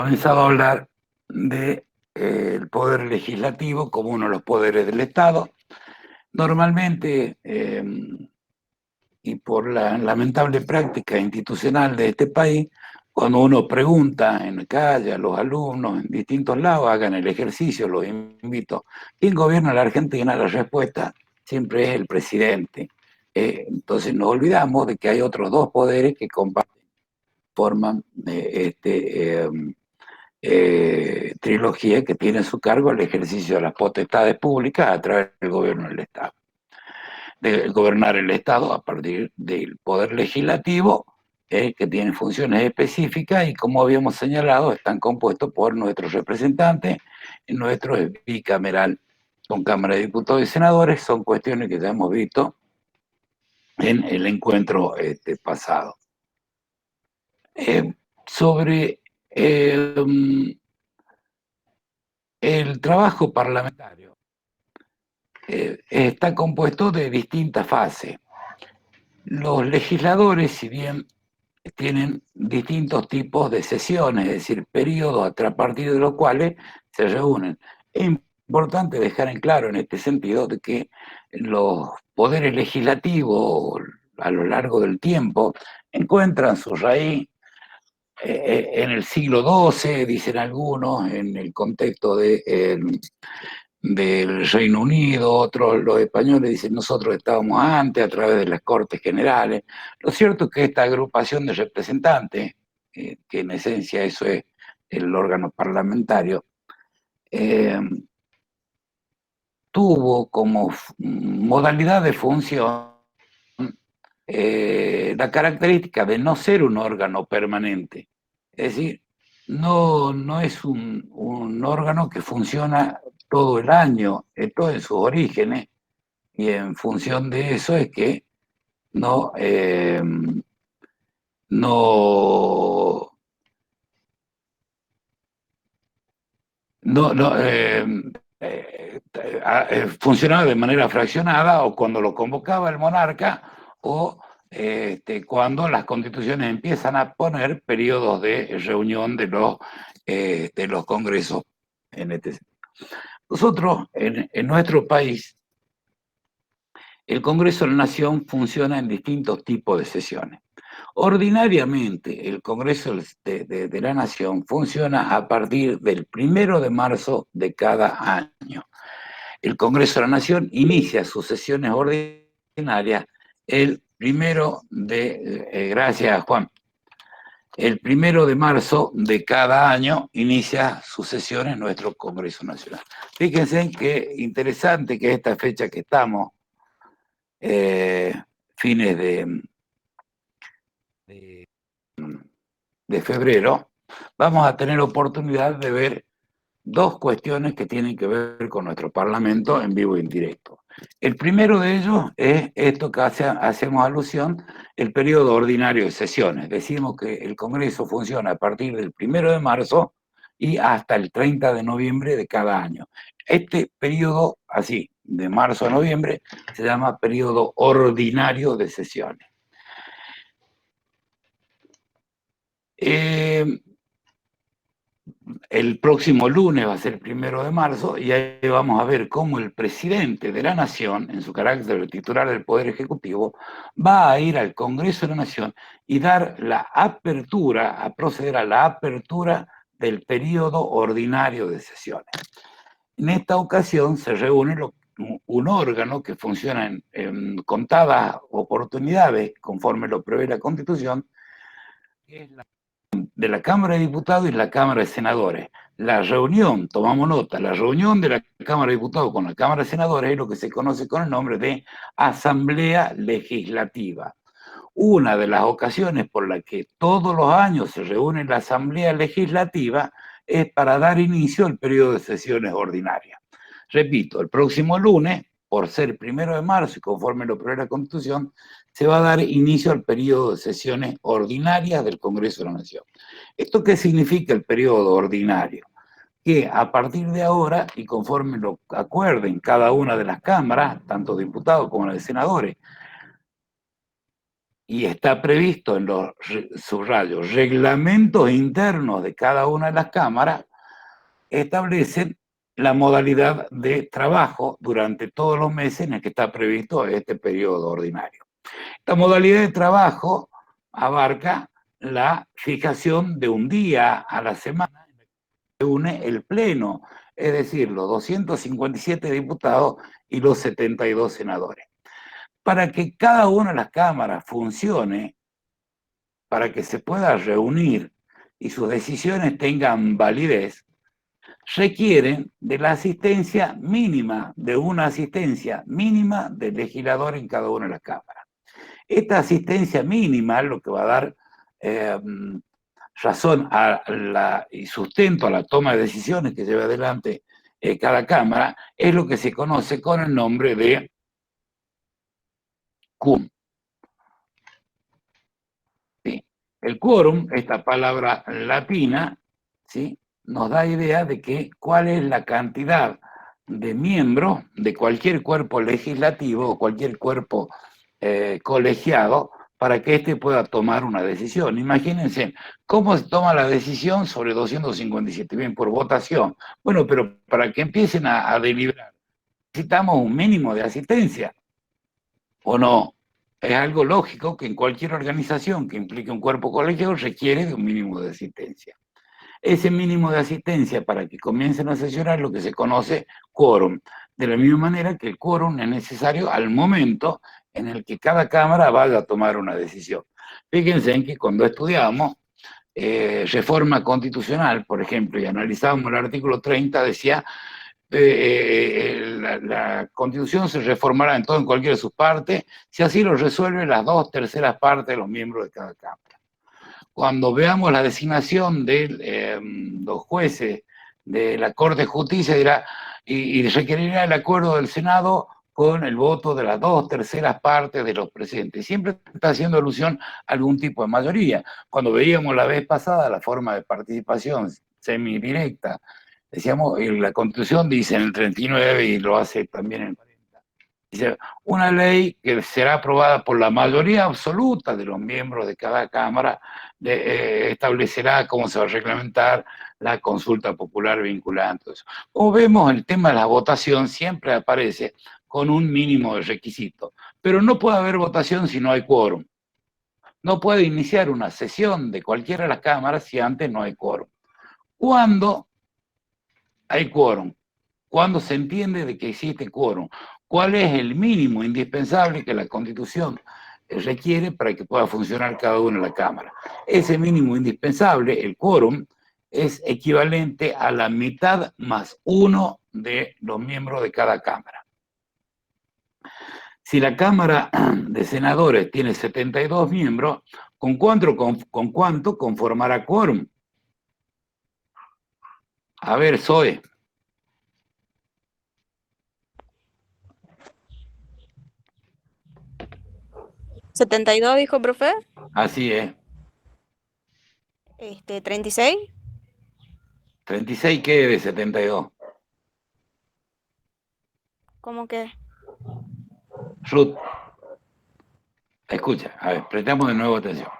Comenzado a hablar de el poder legislativo como uno de los poderes del Estado. Normalmente, y por la lamentable práctica institucional de este país, cuando uno pregunta en la calle a los alumnos en distintos lados, hagan el ejercicio, los invito. ¿Quién gobierna la Argentina? La respuesta siempre es el presidente. Entonces nos olvidamos de que hay otros dos poderes que comparten, forman trilogía que tiene a su cargo el ejercicio de las potestades públicas a través del gobierno del Estado. De gobernar el Estado a partir del poder legislativo, que tiene funciones específicas y, como habíamos señalado, están compuestos por nuestros representantes, nuestro bicameral con Cámara de Diputados y Senadores. Son cuestiones que ya hemos visto en el encuentro pasado. Sobre el trabajo parlamentario, está compuesto de distintas fases. Los legisladores, si bien tienen distintos tipos de sesiones, es decir, periodos a partir de los cuales se reúnen. Es importante dejar en claro en este sentido de que los poderes legislativos a lo largo del tiempo encuentran su raíz en el siglo XII, dicen algunos, en el contexto del Reino Unido. Otros, los españoles, dicen nosotros estábamos antes a través de las Cortes Generales. Lo cierto es que esta agrupación de representantes, que en esencia eso es el órgano parlamentario, tuvo como modalidad de función la característica de no ser un órgano permanente. Es decir, no es un órgano que funciona todo el año, esto en sus orígenes, y en función de eso es que no, no, funcionaba de manera fraccionada, o cuando lo convocaba el monarca, o cuando las constituciones empiezan a poner periodos de reunión de los congresos. Nosotros, en nuestro país, el Congreso de la Nación funciona en distintos tipos de sesiones. Ordinariamente, el Congreso de la Nación funciona a partir del 1 de marzo de cada año. El Congreso de la Nación inicia sus sesiones ordinarias el gracias Juan, el 1 de marzo de cada año inicia sus sesiones nuestro Congreso Nacional. Fíjense qué interesante que esta fecha que estamos, fines de febrero, vamos a tener oportunidad de ver dos cuestiones que tienen que ver con nuestro Parlamento en vivo y en directo. El primero de ellos es esto que hacemos alusión, el periodo ordinario de sesiones. Decimos que el Congreso funciona a partir del 1 de marzo y hasta el 30 de noviembre de cada año. Este periodo, así, de marzo a noviembre, se llama periodo ordinario de sesiones. El próximo lunes va a ser el 1 de marzo, y ahí vamos a ver cómo el presidente de la Nación, en su carácter de titular del Poder Ejecutivo, va a ir al Congreso de la Nación y dar la apertura, a proceder a la apertura del periodo ordinario de sesiones. En esta ocasión se reúne un órgano que funciona en contadas oportunidades, conforme lo prevé la Constitución, que es de la Cámara de Diputados y la Cámara de Senadores. La reunión, tomamos nota, la reunión de la Cámara de Diputados con la Cámara de Senadores es lo que se conoce con el nombre de Asamblea Legislativa. Una de las ocasiones por las que todos los años se reúne la Asamblea Legislativa es para dar inicio al periodo de sesiones ordinarias. Repito, el próximo lunes, por ser 1 de marzo y conforme lo prevé la Constitución, se va a dar inicio al periodo de sesiones ordinarias del Congreso de la Nación. ¿Esto qué significa el periodo ordinario? Que a partir de ahora, y conforme lo acuerden cada una de las cámaras, tanto de diputados como de senadores, y está previsto en los subrayos, reglamentos internos de cada una de las cámaras, establecen la modalidad de trabajo durante todos los meses en el que está previsto este periodo ordinario. Esta modalidad de trabajo abarca la fijación de un día a la semana en el que se une el Pleno, es decir, los 257 diputados y los 72 senadores. Para que cada una de las cámaras funcione, para que se pueda reunir y sus decisiones tengan validez, requieren de la asistencia mínima, de una asistencia mínima del legislador en cada una de las cámaras. Esta asistencia mínima, lo que va a dar razón y sustento a la toma de decisiones que lleva adelante cada cámara, es lo que se conoce con el nombre de quórum. ¿Sí? El quórum, esta palabra latina, ¿sí?, nos da idea de cuál es la cantidad de miembros de cualquier cuerpo legislativo o cualquier cuerpo colegiado para que éste pueda tomar una decisión. Imagínense, ¿cómo se toma la decisión sobre 257? Bien, por votación. Bueno, pero para que empiecen a deliberar, necesitamos un mínimo de asistencia, ¿o no? Es algo lógico que en cualquier organización que implique un cuerpo colegiado requiere de un mínimo de asistencia. Ese mínimo de asistencia para que comiencen a sesionar lo que se conoce quórum, de la misma manera que el quórum es necesario al momento en el que cada cámara vaya a tomar una decisión. Fíjense en que cuando estudiamos reforma constitucional, por ejemplo, y analizábamos el artículo 30, decía la Constitución se reformará en todo, en cualquiera de sus partes, si así lo resuelven las 2/3 partes de los miembros de cada cámara. Cuando veamos la designación de los jueces de la Corte de Justicia, dirá, y requerirá el acuerdo del Senado con el voto de las 2/3 partes de los presentes. Siempre está haciendo alusión a algún tipo de mayoría. Cuando veíamos la vez pasada la forma de participación semidirecta, decíamos, la Constitución dice en el 39 y lo hace también en el 40, dice, una ley que será aprobada por la mayoría absoluta de los miembros de cada Cámara establecerá cómo se va a reglamentar la consulta popular vinculante. Como vemos, el tema de la votación siempre aparece con un mínimo de requisitos, pero no puede haber votación si no hay quórum. No puede iniciar una sesión de cualquiera de las cámaras si antes no hay quórum. ¿Cuándo hay quórum? ¿Cuándo se entiende de que existe quórum? ¿Cuál es el mínimo indispensable que la Constitución requiere para que pueda funcionar cada una de las cámaras? Ese mínimo indispensable, el quórum, es equivalente a la mitad más uno de los miembros de cada cámara. Si la Cámara de Senadores tiene 72 miembros, ¿con cuánto conformará quórum? A ver, Zoe. 72, dijo, profe. Así es. 36. ¿36 qué de 72? ¿Cómo que? Ruth, escucha, a ver, prestamos de nuevo atención.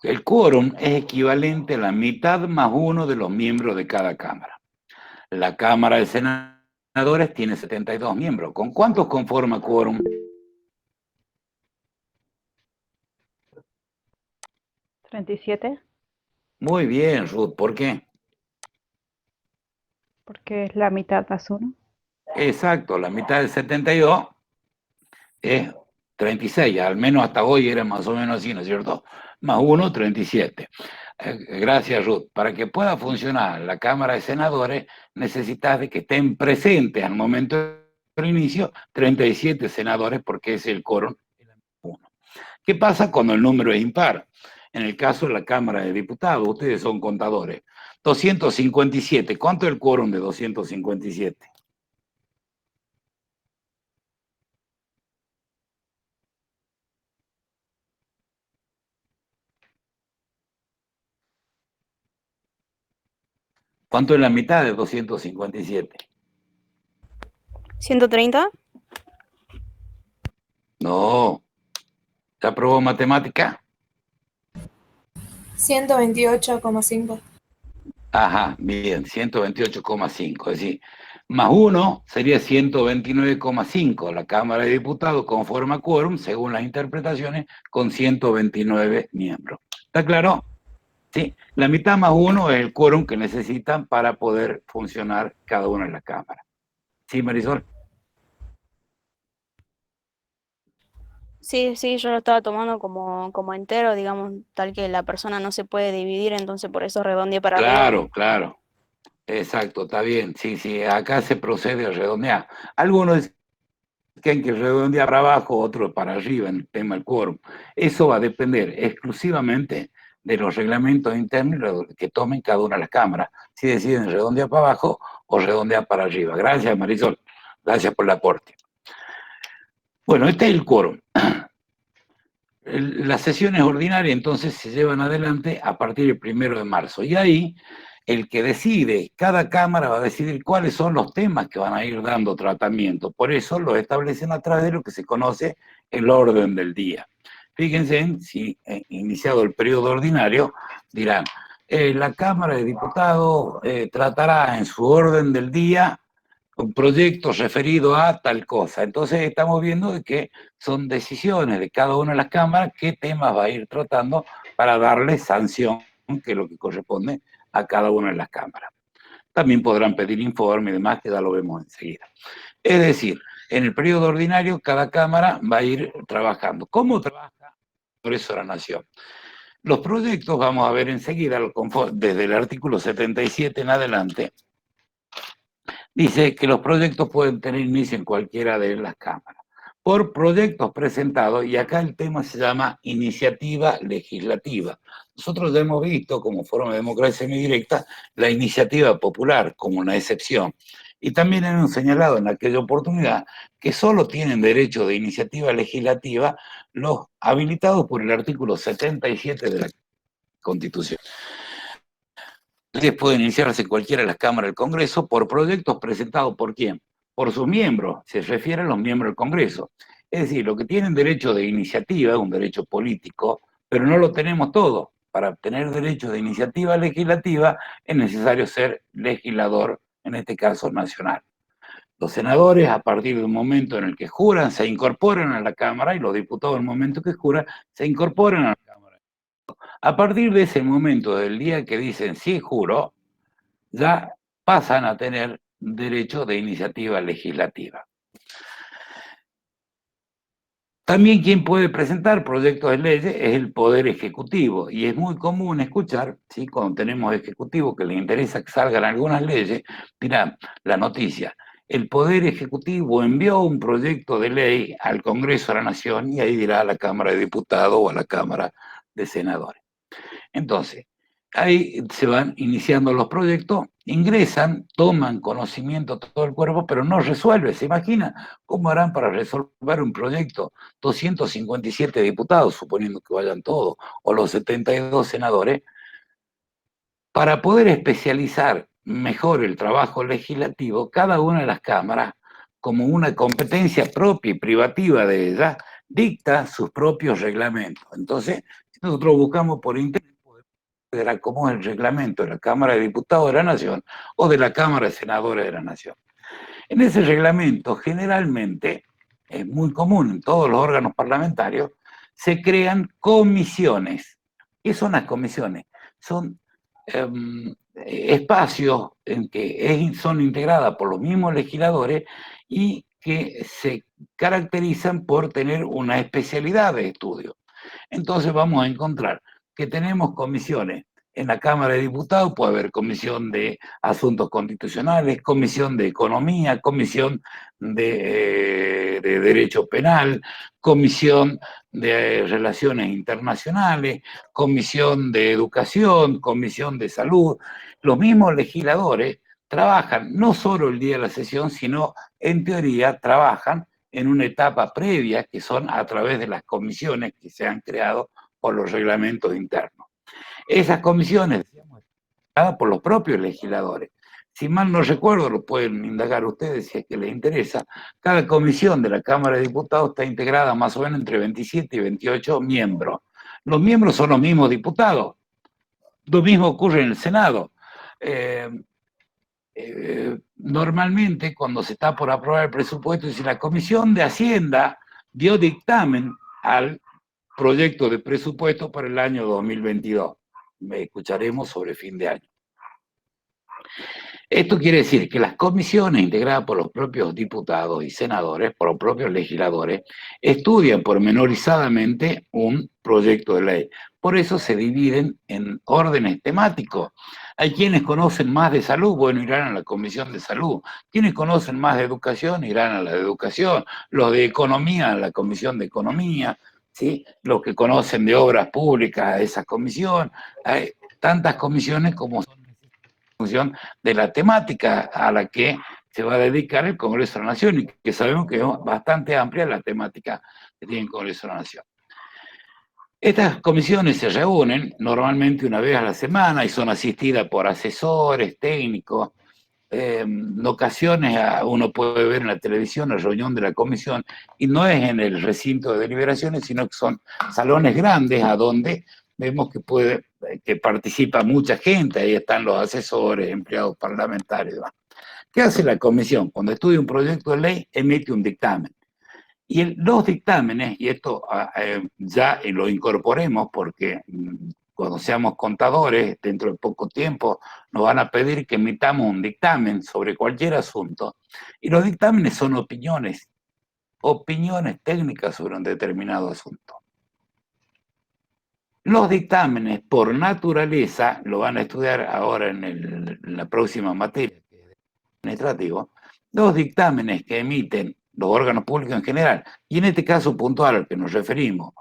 El quórum es equivalente a la mitad más uno de los miembros de cada cámara. La Cámara de Senadores tiene 72 miembros. ¿Con cuántos conforma quórum? 37, Muy bien, Ruth, ¿por qué? porque es la mitad más uno. Exacto, la mitad de 72 es 36, al menos hasta hoy era más o menos así, ¿no es cierto? Más 1, 37. Gracias, Ruth. Para que pueda funcionar la Cámara de Senadores, necesitas de que estén presentes al momento del inicio 37 senadores, porque es el quórum 1. ¿Qué pasa cuando el número es impar? En el caso de la Cámara de Diputados, ustedes son contadores. 257, ¿cuánto es el quórum de 257? ¿Cuánto es la mitad de 257? 130. No. ¿Ya aprobó matemática? 128,5. Ajá, bien, 128,5. Es decir, más 1 sería 129,5. La Cámara de Diputados conforma quórum, según las interpretaciones, con 129 miembros. ¿Está claro? Sí, la mitad más 1 es el quórum que necesitan para poder funcionar cada una de las cámaras. ¿Sí, Marisol? Sí, sí, yo lo estaba tomando como entero, digamos, tal que la persona no se puede dividir, entonces por eso redondeé para arriba. Claro, claro. Exacto, está bien. Sí, sí, acá se procede a redondear. Algunos dicen que redondear para abajo, otros para arriba en el tema del quórum. Eso va a depender exclusivamente de los reglamentos internos que tomen cada una de las cámaras, si deciden redondear para abajo o redondear para arriba. Gracias, Marisol. Gracias por el aporte. Bueno, este es el quórum. Las sesiones ordinarias entonces se llevan adelante a partir del 1 de marzo. Y ahí el que decide, cada cámara va a decidir cuáles son los temas que van a ir dando tratamiento. Por eso lo establecen a través de lo que se conoce el orden del día. Fíjense, si iniciado el periodo ordinario, dirán, la Cámara de Diputados tratará en su orden del día un proyecto referido a tal cosa. Entonces estamos viendo que son decisiones de cada una de las cámaras qué temas va a ir tratando para darle sanción, que es lo que corresponde a cada una de las cámaras. También podrán pedir informe y demás, que ya lo vemos enseguida. Es decir, en el periodo ordinario cada cámara va a ir trabajando. ¿Cómo trabaja el Congreso de la Nación? Los proyectos, vamos a ver enseguida, desde el artículo 77 en adelante, dice que los proyectos pueden tener inicio en cualquiera de las cámaras. Por proyectos presentados, y acá el tema se llama iniciativa legislativa. Nosotros ya hemos visto, como forma de democracia semidirecta, la iniciativa popular como una excepción. Y también hemos señalado en aquella oportunidad que solo tienen derecho de iniciativa legislativa los habilitados por el artículo 77 de la Constitución. Pueden iniciarse en cualquiera de las cámaras del Congreso por proyectos presentados ¿por quién? Por sus miembros, se refiere a los miembros del Congreso. Es decir, lo que tienen derecho de iniciativa, un derecho político, pero no lo tenemos todo. Para obtener derecho de iniciativa legislativa es necesario ser legislador, en este caso nacional. Los senadores, a partir del momento en el que juran, se incorporan a la Cámara, y los diputados, en el momento que juran, se incorporan a la Cámara. A partir de ese momento, del día que dicen sí juro, ya pasan a tener derecho de iniciativa legislativa. También quien puede presentar proyectos de leyes es el Poder Ejecutivo, y es muy común escuchar, ¿sí? Cuando tenemos ejecutivos que les interesa que salgan algunas leyes, dirán la noticia, el Poder Ejecutivo envió un proyecto de ley al Congreso de la Nación, y ahí dirá a la Cámara de Diputados o a la Cámara de Senadores. Entonces, ahí se van iniciando los proyectos, ingresan, toman conocimiento todo el cuerpo, pero no resuelve. ¿Se imagina cómo harán para resolver un proyecto? 257 diputados, suponiendo que vayan todos, o los 72 senadores, para poder especializar mejor el trabajo legislativo, cada una de las cámaras, como una competencia propia y privativa de ellas, dicta sus propios reglamentos. Entonces, si nosotros buscamos por internet, cómo es el reglamento de la Cámara de Diputados de la Nación o de la Cámara de Senadores de la Nación. En ese reglamento, generalmente, es muy común en todos los órganos parlamentarios, se crean comisiones. ¿Qué son las comisiones? Son espacios en que son integradas por los mismos legisladores y que se caracterizan por tener una especialidad de estudio. Entonces vamos a encontrar que tenemos comisiones. En la Cámara de Diputados puede haber comisión de asuntos constitucionales, comisión de economía, comisión de derecho penal, comisión de relaciones internacionales, comisión de educación, comisión de salud. Los mismos legisladores trabajan no solo el día de la sesión, sino en teoría trabajan en una etapa previa, que son a través de las comisiones que se han creado por los reglamentos internos. Esas comisiones, creadas por los propios legisladores, si mal no recuerdo, lo pueden indagar ustedes si es que les interesa, cada comisión de la Cámara de Diputados está integrada más o menos entre 27 y 28 miembros. Los miembros son los mismos diputados. Lo mismo ocurre en el Senado. Normalmente, cuando se está por aprobar el presupuesto, si la Comisión de Hacienda dio dictamen al proyecto de presupuesto para el año 2022. Escucharemos sobre fin de año. Esto quiere decir que las comisiones integradas por los propios diputados y senadores, por los propios legisladores, estudian pormenorizadamente un proyecto de ley. Por eso se dividen en órdenes temáticos. Hay quienes conocen más de salud, bueno, irán a la Comisión de Salud. Quienes conocen más de educación, irán a la de educación. Los de economía, a la Comisión de Economía. ¿Sí? Los que conocen de obras públicas, a esa comisión. Hay tantas comisiones como son en función de la temática a la que se va a dedicar el Congreso de la Nación, y que sabemos que es bastante amplia la temática que tiene el Congreso de la Nación. Estas comisiones se reúnen normalmente una vez a la semana y son asistidas por asesores, técnicos. En ocasiones uno puede ver en la televisión la reunión de la comisión y no es en el recinto de deliberaciones, sino que son salones grandes a donde vemos que participa mucha gente, ahí están los asesores, empleados parlamentarios y demás. ¿Qué hace la comisión? Cuando estudia un proyecto de ley, emite un dictamen. Y los dictámenes, y esto ya lo incorporemos porque cuando seamos contadores, dentro de poco tiempo, nos van a pedir que emitamos un dictamen sobre cualquier asunto. Y los dictámenes son opiniones técnicas sobre un determinado asunto. Los dictámenes, por naturaleza, lo van a estudiar ahora en la próxima materia, que es administrativo, los dictámenes que emiten los órganos públicos en general, y en este caso puntual al que nos referimos,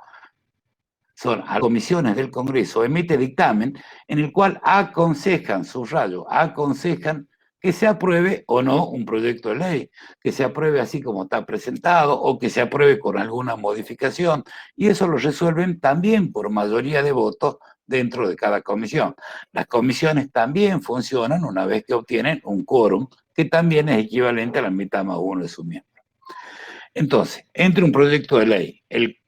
son a comisiones del Congreso, emite dictamen en el cual aconsejan, subrayo, aconsejan que se apruebe o no un proyecto de ley, que se apruebe así como está presentado o que se apruebe con alguna modificación, y eso lo resuelven también por mayoría de votos dentro de cada comisión. Las comisiones también funcionan una vez que obtienen un quórum, que también es equivalente a la mitad más uno de sus miembros. Entonces, entra un proyecto de ley,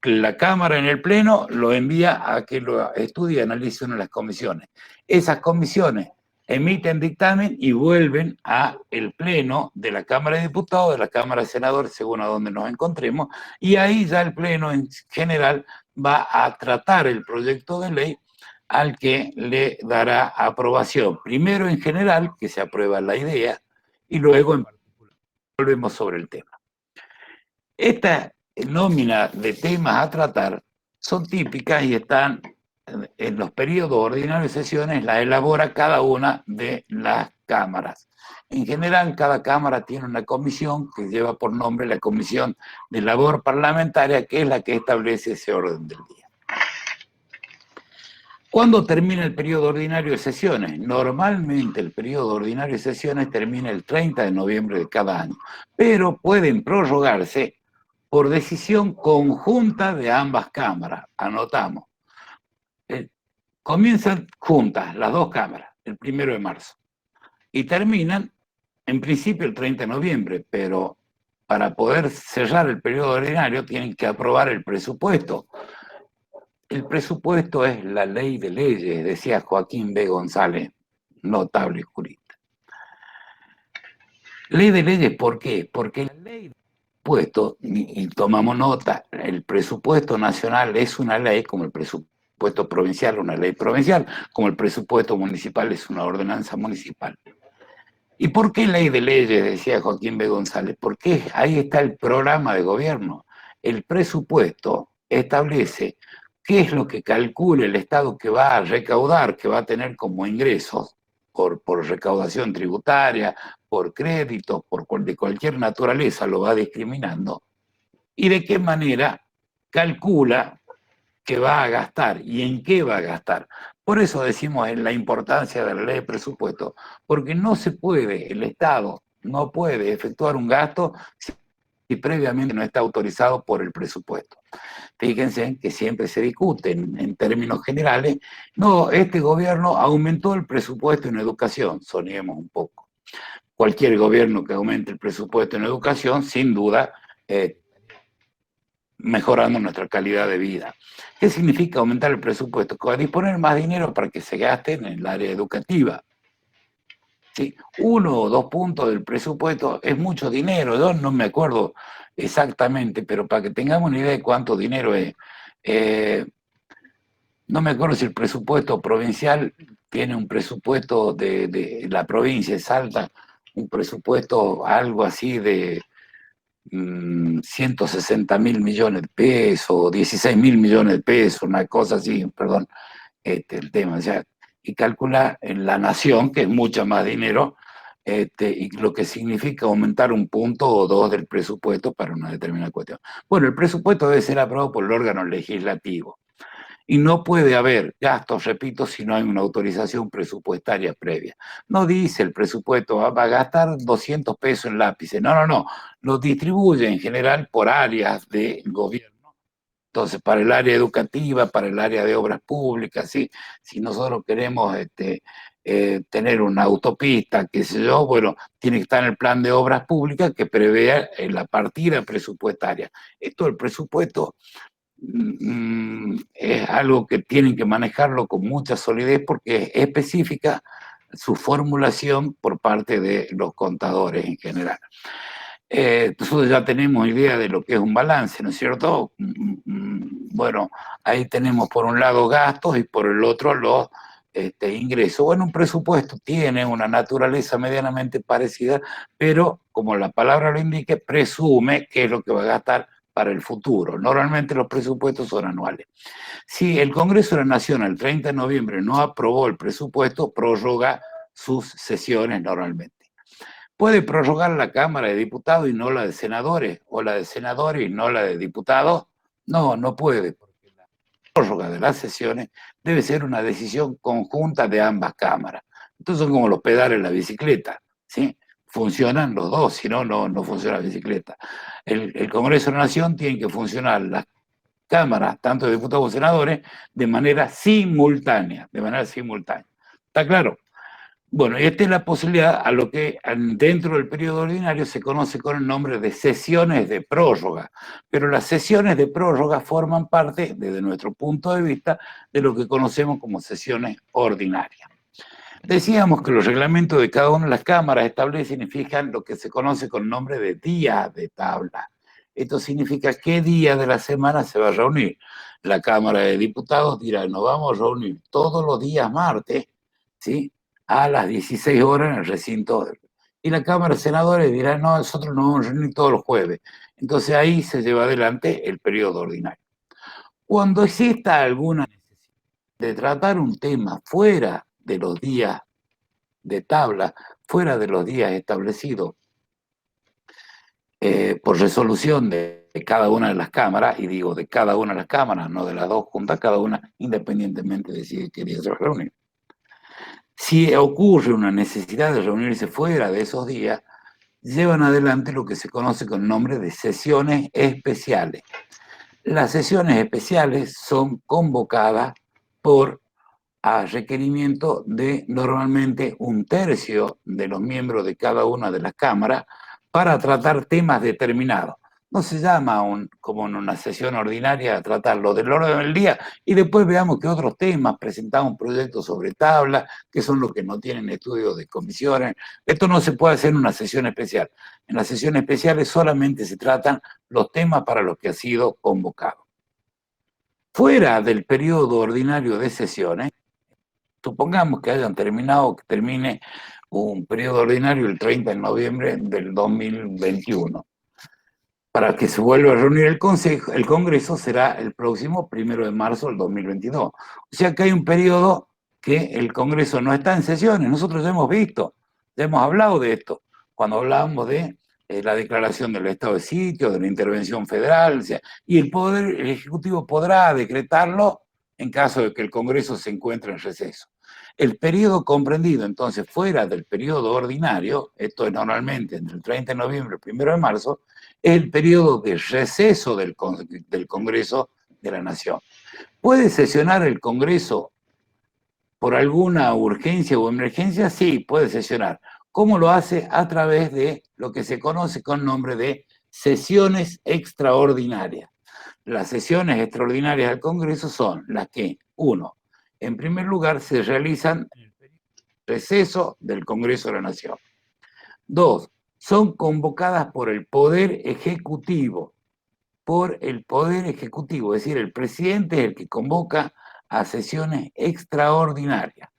la Cámara en el Pleno lo envía a que lo estudie y analice una de las comisiones. Esas comisiones emiten dictamen y vuelven al Pleno de la Cámara de Diputados, de la Cámara de Senadores, según a donde nos encontremos, y ahí ya el Pleno en general va a tratar el proyecto de ley al que le dará aprobación. Primero en general, que se aprueba la idea, y luego en particular volvemos sobre el tema. Esta nómina de temas a tratar son típicas y están en los periodos ordinarios de sesiones, la elabora cada una de las cámaras. En general, cada cámara tiene una comisión que lleva por nombre la Comisión de Labor Parlamentaria, que es la que establece ese orden del día. ¿Cuándo termina el periodo ordinario de sesiones? Normalmente el periodo ordinario de sesiones termina el 30 de noviembre de cada año, pero pueden prorrogarse por decisión conjunta de ambas cámaras. Anotamos. Comienzan juntas las dos cámaras, el 1 de marzo, y terminan, en principio, el 30 de noviembre, pero para poder cerrar el periodo ordinario tienen que aprobar el presupuesto. El presupuesto es la ley de leyes, decía Joaquín B. González, notable jurista. Ley de leyes, ¿por qué? Porque la ley de presupuesto, y tomamos nota, el presupuesto nacional es una ley, como el presupuesto provincial, una ley provincial, como el presupuesto municipal es una ordenanza municipal. ¿Y por qué ley de leyes? Decía Joaquín B. González. Porque ahí está el programa de gobierno. El presupuesto establece qué es lo que calcula el Estado que va a recaudar, que va a tener como ingresos por recaudación tributaria, por créditos, de cualquier naturaleza, lo va discriminando, y de qué manera calcula que va a gastar y en qué va a gastar. Por eso decimos en la importancia de la ley de presupuesto, porque no se puede, el Estado no puede efectuar un gasto si previamente no está autorizado por el presupuesto. Fíjense que siempre se discute en términos generales, no, este gobierno aumentó el presupuesto en educación, soñemos un poco. cualquier gobierno que aumente el presupuesto en educación, sin duda, mejorando nuestra calidad de vida. ¿Qué significa aumentar el presupuesto? Que va a disponer más dinero para que se gaste en el área educativa. ¿Sí? 1 o 2 puntos del presupuesto es mucho dinero, yo no me acuerdo exactamente, pero para que tengamos una idea de cuánto dinero es. No me acuerdo si el presupuesto provincial tiene un presupuesto de la provincia de Salta, un presupuesto algo así de 160.000 millones de pesos, 16.000 millones de pesos, una cosa así, perdón, el tema, o sea, y calcula en la nación, que es mucho más dinero, y lo que significa aumentar 1 punto o 2 del presupuesto para una determinada cuestión. Bueno, el presupuesto debe ser aprobado por el órgano legislativo. Y no puede haber gastos, repito, si no hay una autorización presupuestaria previa. No dice el presupuesto, va a gastar 200 pesos en lápices. No, no, no. Lo distribuye en general por áreas de gobierno. Entonces, para el área educativa, para el área de obras públicas, ¿sí? Si nosotros queremos tener una autopista, qué sé yo, bueno, tiene que estar en el plan de obras públicas que prevea la partida presupuestaria. Esto del presupuesto es algo que tienen que manejarlo con mucha solidez porque es específica su formulación por parte de los contadores en general. Nosotros ya tenemos idea de lo que es un balance, ¿no es cierto? Bueno, ahí tenemos por un lado gastos y por el otro los ingresos. Bueno, un presupuesto tiene una naturaleza medianamente parecida, pero como la palabra lo indique, presume qué es lo que va a gastar para el futuro. Normalmente los presupuestos son anuales. Si el Congreso de la Nación el 30 de noviembre no aprobó el presupuesto, prorroga sus sesiones normalmente. ¿Puede prorrogar la Cámara de Diputados y no la de senadores? ¿O la de senadores y no la de diputados? No, no puede, porque la prórroga de las sesiones debe ser una decisión conjunta de ambas cámaras. Entonces son como los pedales de la bicicleta, ¿sí? Funcionan los dos, si no, no funciona la bicicleta. El Congreso de la Nación tiene que funcionar las cámaras, tanto de diputados como senadores, de manera simultánea, ¿Está claro? Bueno, y esta es la posibilidad a lo que dentro del periodo ordinario se conoce con el nombre de sesiones de prórroga, pero las sesiones de prórroga forman parte, desde nuestro punto de vista, de lo que conocemos como sesiones ordinarias. Decíamos que los reglamentos de cada una de las cámaras establecen y fijan lo que se conoce con el nombre de días de tabla. Esto significa qué día de la semana se va a reunir. La Cámara de Diputados dirá, nos vamos a reunir todos los días martes, ¿sí?, a las 16 horas en el recinto. Y la Cámara de Senadores dirá, no, nosotros nos vamos a reunir todos los jueves. Entonces ahí se lleva adelante el periodo ordinario. Cuando exista alguna necesidad de tratar un tema fuera de los días de tabla, fuera de los días establecidos por resolución de cada una de las cámaras, y digo de cada una de las cámaras, no de las dos juntas, cada una independientemente de si quería reunir. Si ocurre una necesidad de reunirse fuera de esos días, llevan adelante lo que se conoce con el nombre de sesiones especiales. Las sesiones especiales son convocadas a requerimiento de normalmente 1/3 de los miembros de cada una de las cámaras para tratar temas determinados. No se llama como en una sesión ordinaria tratarlo del orden del día y después veamos qué otros temas, presentamos un proyecto sobre tabla, que son los que no tienen estudios de comisiones. Esto no se puede hacer en una sesión especial. En las sesiones especiales solamente se tratan los temas para los que ha sido convocado. Fuera del periodo ordinario de sesiones, supongamos que termine un periodo ordinario el 30 de noviembre del 2021. Para que se vuelva a reunir el Congreso será el próximo 1 de marzo del 2022. O sea que hay un periodo que el Congreso no está en sesiones. Nosotros ya hemos visto, ya hemos hablado de esto, cuando hablábamos de la declaración del estado de sitio, de la intervención federal, o sea, y el Ejecutivo podrá decretarlo en caso de que el Congreso se encuentre en receso. El periodo comprendido, entonces, fuera del periodo ordinario, esto es normalmente entre el 30 de noviembre y el 1 de marzo, es el periodo de receso del Congreso de la Nación. ¿Puede sesionar el Congreso por alguna urgencia o emergencia? Sí, puede sesionar. ¿Cómo lo hace? A través de lo que se conoce con nombre de sesiones extraordinarias. Las sesiones extraordinarias del Congreso son las que, uno, en primer lugar, se realizan en el periodo de receso del Congreso de la Nación. Dos, son convocadas por el Poder Ejecutivo. Por el Poder Ejecutivo, es decir, el presidente es el que convoca a sesiones extraordinarias.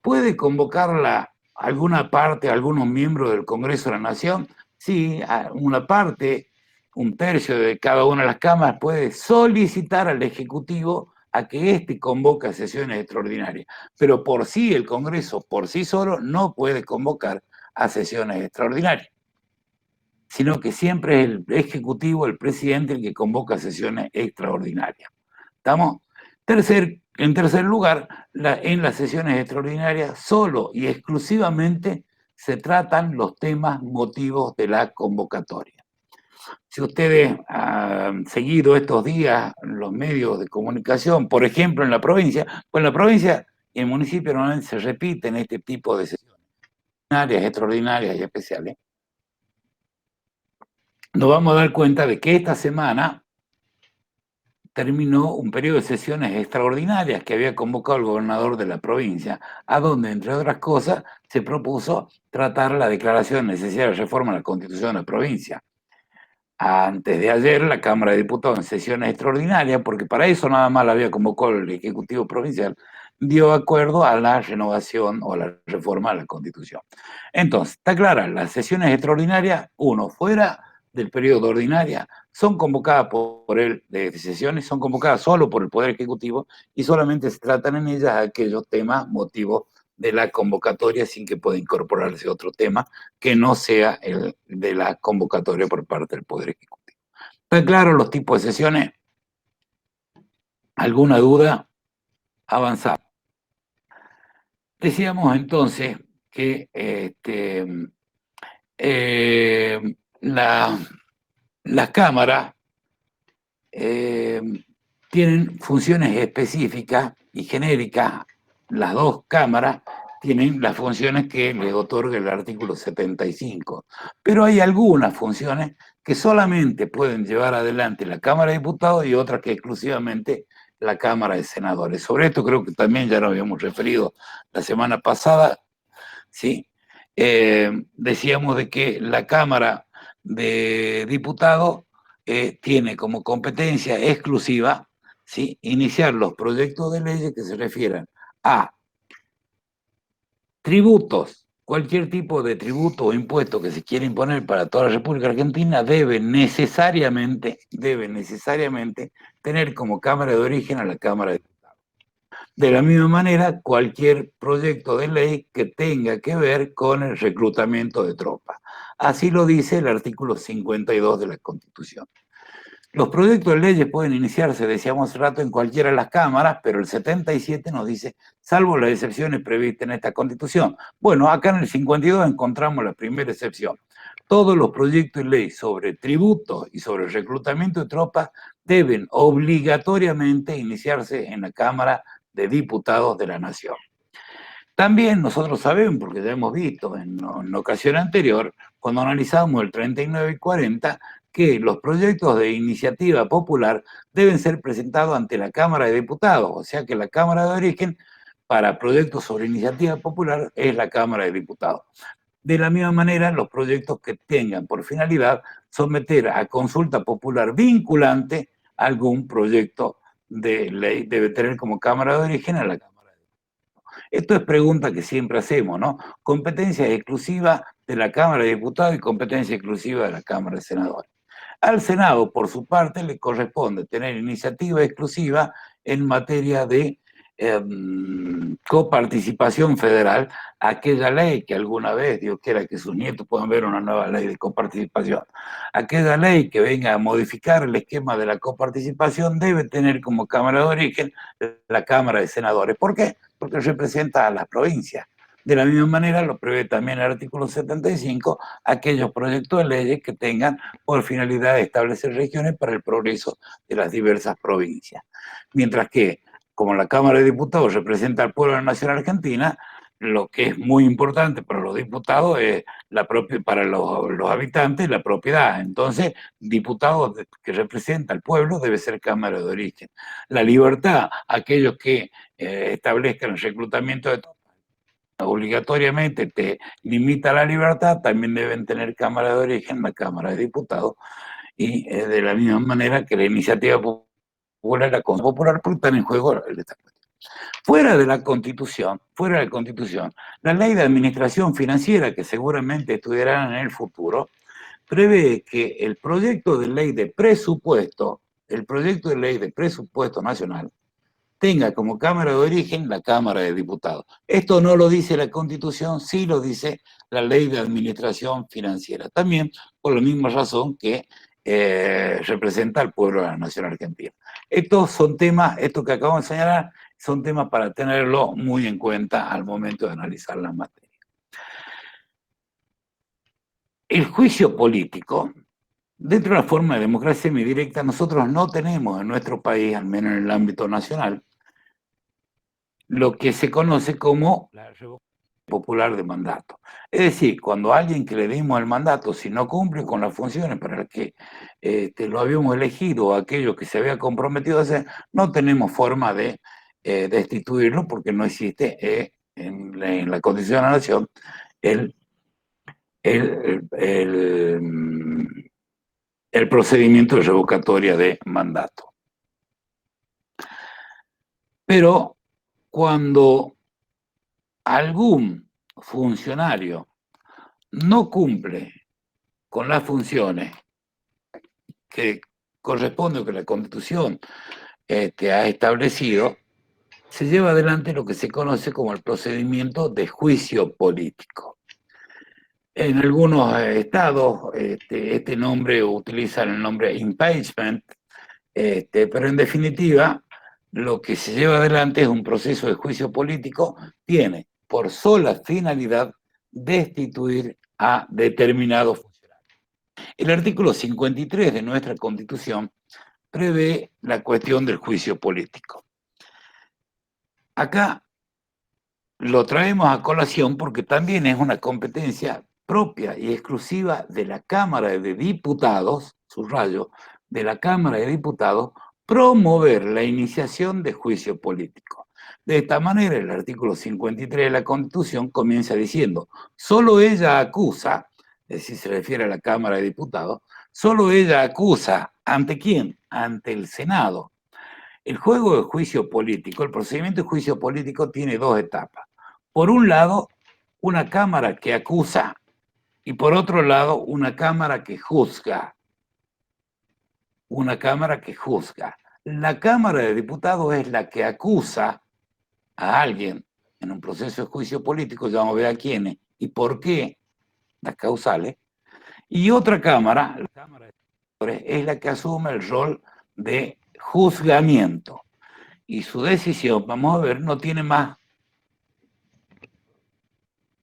¿Puede convocarla alguna parte, algunos miembros del Congreso de la Nación? Sí, una parte, un tercio de cada una de las cámaras puede solicitar al Ejecutivo a que éste convoque sesiones extraordinarias. Pero por sí, el Congreso, por sí solo, no puede convocar a sesiones extraordinarias, sino que siempre es el Ejecutivo, el presidente, el que convoca sesiones extraordinarias. ¿Estamos? En tercer lugar, en las sesiones extraordinarias solo y exclusivamente se tratan los temas motivos de la convocatoria. Si ustedes han seguido estos días los medios de comunicación, por ejemplo en la provincia, pues en la provincia y en el municipio normalmente se repiten este tipo de sesiones extraordinarias y especiales. Nos vamos a dar cuenta de que esta semana terminó un periodo de sesiones extraordinarias que había convocado el gobernador de la provincia, a donde, entre otras cosas, se propuso tratar la declaración de necesidad de reforma a la Constitución de la provincia. Antes de ayer, la Cámara de Diputados, en sesiones extraordinarias, porque para eso nada más la había convocado el Ejecutivo Provincial, dio acuerdo a la renovación o a la reforma a la Constitución. Entonces, está clara, las sesiones extraordinarias, fuera del periodo ordinario, son convocadas por él de sesiones, son convocadas solo por el Poder Ejecutivo y solamente se tratan en ellas aquellos temas, motivos de la convocatoria, sin que pueda incorporarse otro tema que no sea el de la convocatoria por parte del Poder Ejecutivo. ¿Están claros los tipos de sesiones? ¿Alguna duda? Avanzamos. Decíamos entonces que las cámaras tienen funciones específicas y genéricas. Las dos cámaras tienen las funciones que les otorga el artículo 75. Pero hay algunas funciones que solamente pueden llevar adelante la Cámara de Diputados y otras que exclusivamente la Cámara de Senadores. Sobre esto creo que también ya nos habíamos referido la semana pasada, ¿sí? Decíamos de que la Cámara de Diputados tiene como competencia exclusiva, ¿sí?, iniciar los proyectos de leyes que se refieran a tributos. Cualquier tipo de tributo o impuesto que se quiera imponer para toda la República Argentina debe necesariamente tener como Cámara de origen a la Cámara de Diputados. De la misma manera, cualquier proyecto de ley que tenga que ver con el reclutamiento de tropas. Así lo dice el artículo 52 de la Constitución. Los proyectos de leyes pueden iniciarse, decíamos hace rato, en cualquiera de las cámaras, pero el 77 nos dice, salvo las excepciones previstas en esta Constitución. Bueno, acá en el 52 encontramos la primera excepción. Todos los proyectos de ley sobre tributos y sobre el reclutamiento de tropas deben obligatoriamente iniciarse en la Cámara de Diputados de la Nación. También nosotros sabemos, porque ya hemos visto en ocasión anterior, cuando analizamos el 39 y 40, que los proyectos de iniciativa popular deben ser presentados ante la Cámara de Diputados, o sea que la Cámara de origen para proyectos sobre iniciativa popular es la Cámara de Diputados. De la misma manera, los proyectos que tengan por finalidad someter a consulta popular vinculante algún proyecto de ley debe tener como Cámara de origen a la Cámara. Esto es pregunta que siempre hacemos, ¿no? Competencia exclusiva de la Cámara de Diputados y competencia exclusiva de la Cámara de Senadores. Al Senado, por su parte, le corresponde tener iniciativa exclusiva en materia de coparticipación federal, aquella ley que alguna vez Dios quiera que sus nietos puedan ver una nueva ley de coparticipación, aquella ley que venga a modificar el esquema de la coparticipación debe tener como Cámara de origen la Cámara de Senadores. ¿Por qué? Porque representa a las provincias. De la misma manera lo prevé también el artículo 75, aquellos proyectos de leyes que tengan por finalidad de establecer regiones para el progreso de las diversas provincias. Mientras que, como la Cámara de Diputados representa al pueblo de la Nación Argentina, lo que es muy importante para los diputados es para los habitantes la propiedad. Entonces, diputado que representa al pueblo debe ser Cámara de Origen. La libertad, aquellos que establezcan el reclutamiento de obligatoriamente te limita la libertad, también deben tener Cámara de Origen, la Cámara de Diputados, y de la misma manera que la iniciativa popular, la Consulta Popular, porque están en juego esta cuestión. Fuera de la Constitución, la ley de administración financiera, que seguramente estudiarán en el futuro, prevé que el proyecto de ley de presupuesto nacional, tenga como Cámara de Origen la Cámara de Diputados. Esto no lo dice la Constitución, sí lo dice la Ley de Administración Financiera. También por la misma razón que representa al pueblo de la nación argentina. Estos son temas, esto que acabo de señalar, son temas para tenerlo muy en cuenta al momento de analizar la materia. El juicio político, dentro de la forma de democracia semidirecta, nosotros no tenemos en nuestro país, al menos en el ámbito nacional, lo que se conoce como la revocación popular de mandato. Es decir, cuando alguien que le dimos el mandato, si no cumple con las funciones para las que lo habíamos elegido o aquello que se había comprometido a hacer, no tenemos forma de destituirlo porque no existe en la Constitución de la Nación el procedimiento de revocatoria de mandato. Pero cuando algún funcionario no cumple con las funciones que corresponde o que la Constitución ha establecido, se lleva adelante lo que se conoce como el procedimiento de juicio político. En algunos estados este nombre utilizan el nombre impeachment, pero en definitiva lo que se lleva adelante es un proceso de juicio político, tiene por sola finalidad destituir a determinados funcionarios. El artículo 53 de nuestra Constitución prevé la cuestión del juicio político. Acá lo traemos a colación porque también es una competencia propia y exclusiva de la Cámara de Diputados, subrayo, de la Cámara de Diputados, promover la iniciación de juicio político. De esta manera, el artículo 53 de la Constitución comienza diciendo, solo ella acusa, es decir, se refiere a la Cámara de Diputados, solo ella acusa, ¿ante quién? Ante el Senado. El juego de juicio político, el procedimiento de juicio político tiene dos etapas. Por un lado, una Cámara que acusa y por otro lado, una Cámara que juzga. Una Cámara que juzga. La Cámara de Diputados es la que acusa a alguien en un proceso de juicio político, ya vamos a ver a quiénes y por qué, las causales, y otra Cámara, la Cámara de Diputados, es la que asume el rol de juzgamiento. Y su decisión, vamos a ver, no tiene más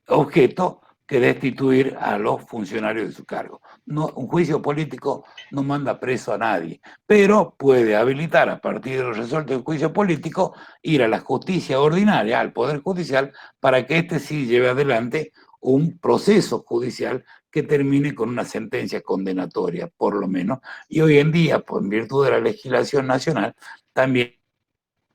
objeto que destituir a los funcionarios de su cargo. No, un juicio político no manda preso a nadie, pero puede habilitar a partir de los resueltos del juicio político ir a la justicia ordinaria, al Poder Judicial, para que éste sí lleve adelante un proceso judicial que termine con una sentencia condenatoria, por lo menos. Y hoy en día, pues, en virtud de la legislación nacional, también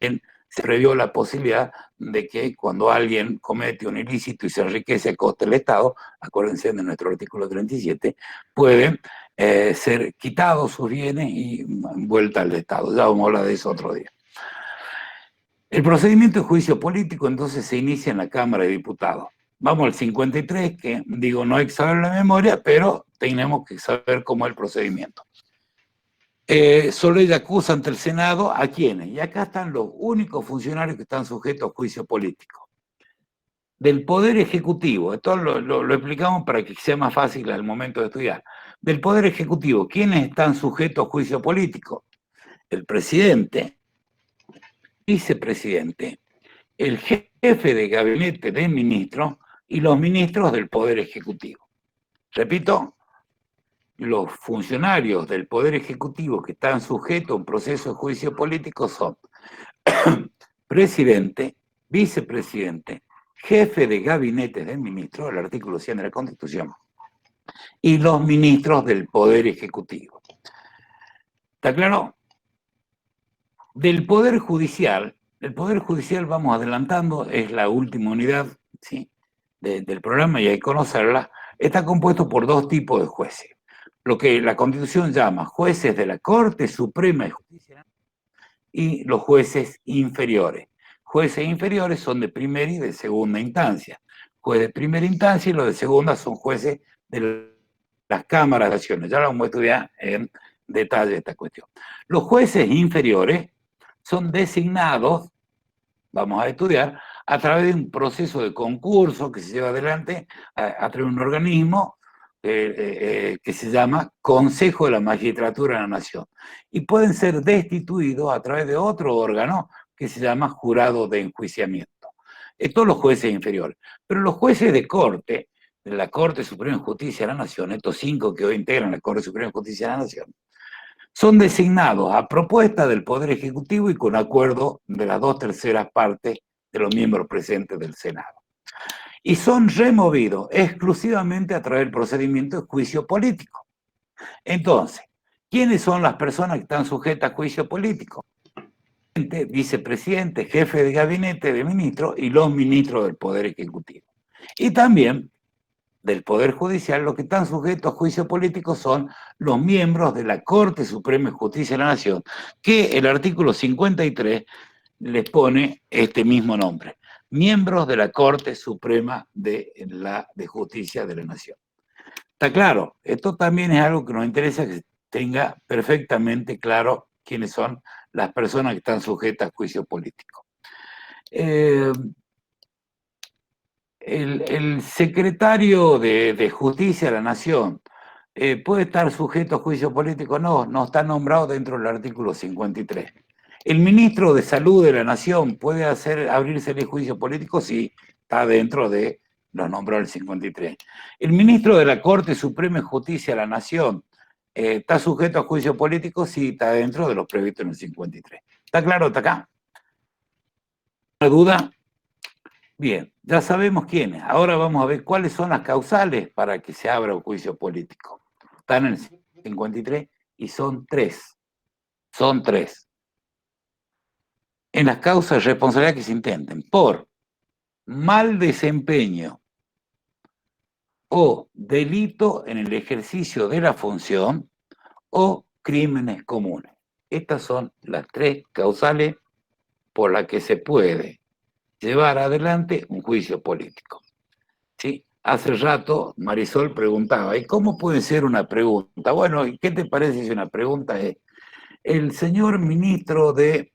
se previó la posibilidad de que cuando alguien comete un ilícito y se enriquece a costa del Estado, acuérdense de nuestro artículo 37, pueden ser quitados sus bienes y vuelta al Estado. Ya vamos a hablar de eso otro día. El procedimiento de juicio político entonces se inicia en la Cámara de Diputados. Vamos al 53, que digo, no hay que saber la memoria, pero tenemos que saber cómo es el procedimiento. Solo ella acusa ante el Senado a quienes, y acá están los únicos funcionarios que están sujetos a juicio político. Del Poder Ejecutivo, esto lo explicamos para que sea más fácil al momento de estudiar. Del Poder Ejecutivo, ¿quiénes están sujetos a juicio político? El presidente, vicepresidente, el jefe de gabinete de ministros y los ministros del Poder Ejecutivo. Repito, los funcionarios del Poder Ejecutivo que están sujetos a un proceso de juicio político son presidente, vicepresidente, jefe de gabinete del ministro, el artículo 100 de la Constitución, y los ministros del Poder Ejecutivo. ¿Está claro? Del Poder Judicial, el Poder Judicial, vamos adelantando, es la última unidad, ¿sí?, del programa y hay que conocerla, está compuesto por dos tipos de jueces. Lo que la Constitución llama jueces de la Corte Suprema de Justicia y los jueces inferiores. Jueces inferiores son de primera y de segunda instancia. Jueces de primera instancia y los de segunda son jueces de las cámaras de acciones. Ya lo vamos a estudiar en detalle esta cuestión. Los jueces inferiores son designados, vamos a estudiar, a través de un proceso de concurso que se lleva adelante a través de un organismo que se llama Consejo de la Magistratura de la Nación. Y pueden ser destituidos a través de otro órgano que se llama Jurado de Enjuiciamiento. Estos los jueces inferiores. Pero los jueces de corte, de la Corte Suprema de Justicia de la Nación, estos 5 que hoy integran la Corte Suprema de Justicia de la Nación, son designados a propuesta del Poder Ejecutivo y con acuerdo de las 2/3 partes de los miembros presentes del Senado. Y son removidos exclusivamente a través del procedimiento de juicio político. Entonces, ¿quiénes son las personas que están sujetas a juicio político? Vicepresidente, jefe de gabinete de ministros y los ministros del Poder Ejecutivo. Y también del Poder Judicial, los que están sujetos a juicio político son los miembros de la Corte Suprema de Justicia de la Nación, que el artículo 53 les pone este mismo nombre: miembros de la Corte Suprema de Justicia de la Nación. ¿Está claro? Esto también es algo que nos interesa que tenga perfectamente claro quiénes son las personas que están sujetas a juicio político. El secretario de Justicia de la Nación puede estar sujeto a juicio político. No está nombrado dentro del artículo 53. El ministro de Salud de la Nación puede abrirse el juicio político si está dentro de los nombrados del 53. El ministro de la Corte Suprema de Justicia de la Nación está sujeto a juicio político si está dentro de los previstos en el 53. ¿Está claro hasta acá? ¿Alguna duda? Bien, ya sabemos quiénes. Ahora vamos a ver cuáles son las causales para que se abra un juicio político. Están en el 53 y son 3. Son 3. En las causas de responsabilidad que se intenten por mal desempeño o delito en el ejercicio de la función o crímenes comunes. Estas son las 3 causales por las que se puede llevar adelante un juicio político. ¿Sí? Hace rato Marisol preguntaba, ¿y cómo puede ser una pregunta? Bueno, ¿y qué te parece si una pregunta es? El señor ministro de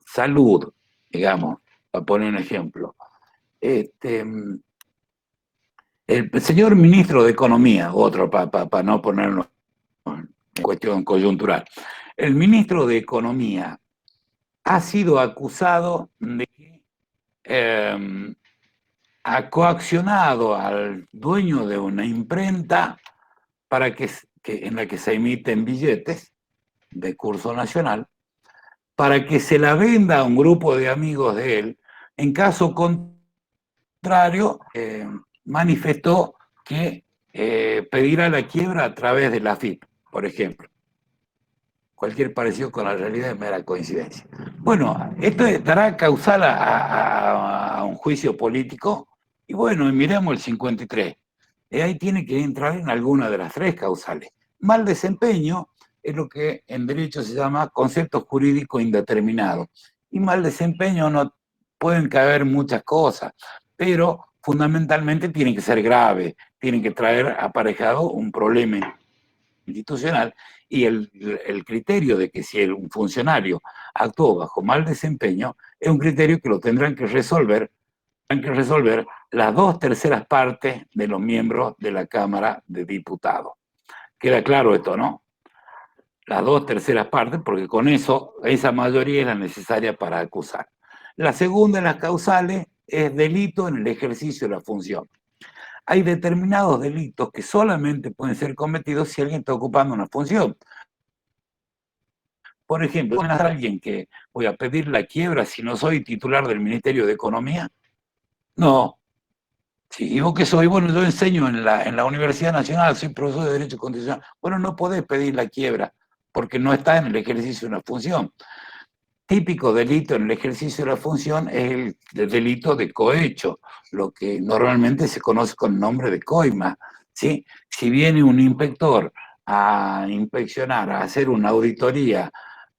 Salud, digamos, para poner un ejemplo, el señor ministro de Economía, otro para no ponerlo en cuestión coyuntural, el ministro de Economía ha sido acusado de que ha coaccionado al dueño de una imprenta para en la que se emiten billetes de curso nacional, para que se la venda a un grupo de amigos de él. En caso contrario, manifestó que pedirá la quiebra a través de la AFIP, por ejemplo. Cualquier parecido con la realidad es mera coincidencia. Bueno, esto dará causal a un juicio político. Y bueno, miremos el 53. Ahí tiene que entrar en alguna de las 3 causales. Mal desempeño es lo que en derecho se llama concepto jurídico indeterminado. Y mal desempeño no pueden caber muchas cosas, pero fundamentalmente tienen que ser graves, tienen que traer aparejado un problema institucional, y el criterio de que si un funcionario actuó bajo mal desempeño es un criterio que lo tendrán que resolver las 2/3 partes de los miembros de la Cámara de Diputados. ¿Queda claro esto, no? Las 2/3 partes, porque con eso, esa mayoría es la necesaria para acusar. La segunda de las causales es delito en el ejercicio de la función. Hay determinados delitos que solamente pueden ser cometidos si alguien está ocupando una función. Por ejemplo, ¿puede alguien que voy a pedir la quiebra si no soy titular del Ministerio de Economía? No. Sí, y vos que soy, bueno, yo enseño en la Universidad Nacional, soy profesor de Derecho Constitucional. Bueno, no podés pedir la quiebra porque no está en el ejercicio de una función. Típico delito en el ejercicio de la función es el delito de cohecho, lo que normalmente se conoce con el nombre de coima, ¿sí? Si viene un inspector a inspeccionar, a hacer una auditoría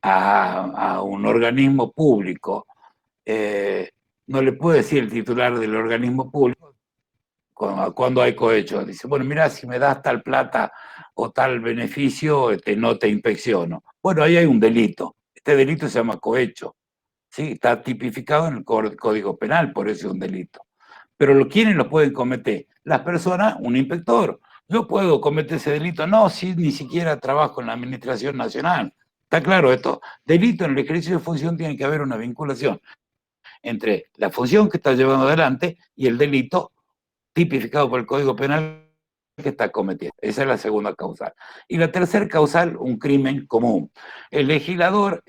a un organismo público, no le puede decir el titular del organismo público cuando hay cohecho. Dice, bueno, mira, si me das tal plata o tal beneficio, no te inspecciono. Bueno, ahí hay un delito. Este delito se llama cohecho. ¿Sí? Está tipificado en el Código Penal, por eso es un delito. Pero ¿quiénes lo pueden cometer? Las personas, un inspector. ¿Yo puedo cometer ese delito? No, si ni siquiera trabajo en la Administración Nacional. ¿Está claro esto? Delito en el ejercicio de función tiene que haber una vinculación entre la función que está llevando adelante y el delito tipificado por el Código Penal que está cometiendo. Esa es la segunda causal. Y la tercera causal, un crimen común. El legislador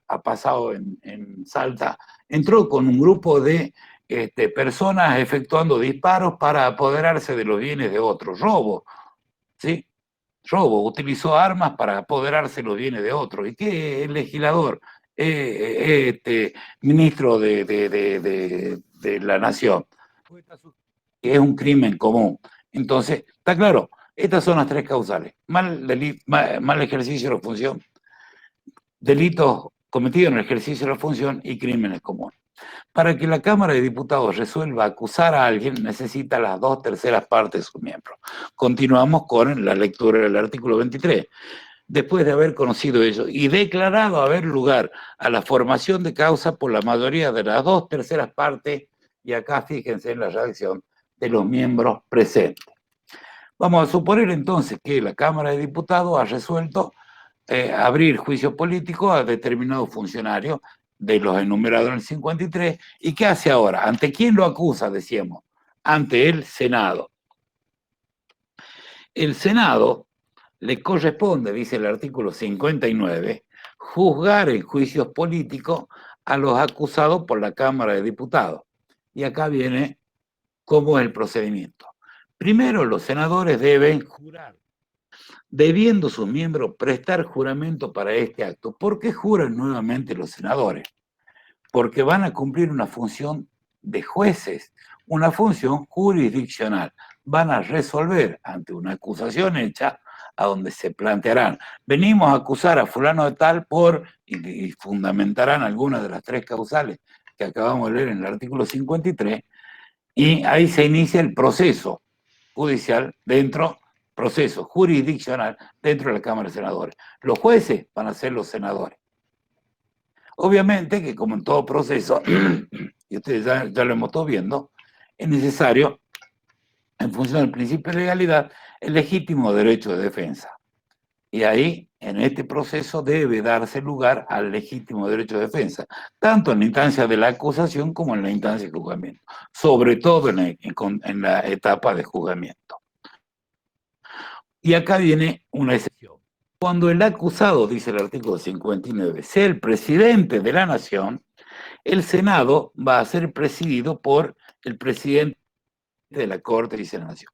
ha pasado en Salta, entró con un grupo de personas efectuando disparos para apoderarse de los bienes de otros. Robo, ¿sí? Robo, utilizó armas para apoderarse de los bienes de otros. ¿Y qué el legislador? Ministro de la Nación. Es un crimen común. Entonces, está claro, estas son las tres causales. Mal ejercicio de la función, delitos cometidos en el ejercicio de la función y crímenes comunes. Para que la Cámara de Diputados resuelva acusar a alguien, necesita las 2/3 partes de sus miembros. Continuamos con la lectura del artículo 23. Después de haber conocido ello y declarado haber lugar a la formación de causa por la mayoría de las 2/3 partes, y acá fíjense en la redacción, de los miembros presentes. Vamos a suponer entonces que la Cámara de Diputados ha resuelto abrir juicio político a determinados funcionarios de los enumerados en el 53, ¿y qué hace ahora? ¿Ante quién lo acusa, decíamos? Ante el Senado. El Senado le corresponde, dice el artículo 59, juzgar en juicios políticos a los acusados por la Cámara de Diputados. Y acá viene cómo es el procedimiento. Primero, los senadores deben jurar, debiendo sus miembros prestar juramento para este acto. ¿Por qué juran nuevamente los senadores? Porque van a cumplir una función de jueces, una función jurisdiccional. Van a resolver ante una acusación hecha a donde se plantearán, venimos a acusar a fulano de tal por, y fundamentarán algunas de las tres causales que acabamos de leer en el artículo 53, y ahí se inicia el proceso judicial proceso jurisdiccional dentro de la Cámara de Senadores. Los jueces van a ser los senadores. Obviamente que como en todo proceso, y ustedes ya lo hemos estado viendo, es necesario, en función del principio de legalidad, el legítimo derecho de defensa. Y ahí, en este proceso, debe darse lugar al legítimo derecho de defensa, tanto en la instancia de la acusación como en la instancia de juzgamiento, sobre todo en la etapa de juzgamiento. Y acá viene una excepción. Cuando el acusado, dice el artículo 59, sea el presidente de la nación, el Senado va a ser presidido por el presidente de la Corte, dice la Nación.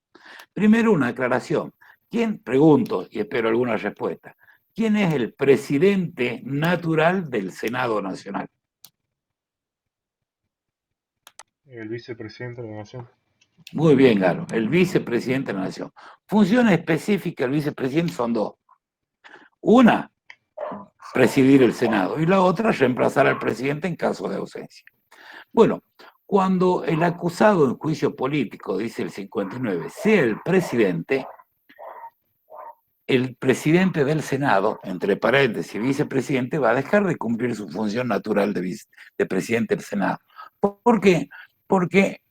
Primero, una aclaración. ¿Quién, pregunto y espero alguna respuesta, quién es el presidente natural del Senado Nacional? El vicepresidente de la Nación. Muy bien, Galo, el vicepresidente de la Nación. Funciones específicas del vicepresidente son dos. Una, presidir el Senado, y la otra, reemplazar al presidente en caso de ausencia. Bueno, cuando el acusado en juicio político, dice el 59, sea el presidente del Senado, entre paréntesis, vicepresidente, va a dejar de cumplir su función natural de presidente del Senado. ¿Por qué? Porque,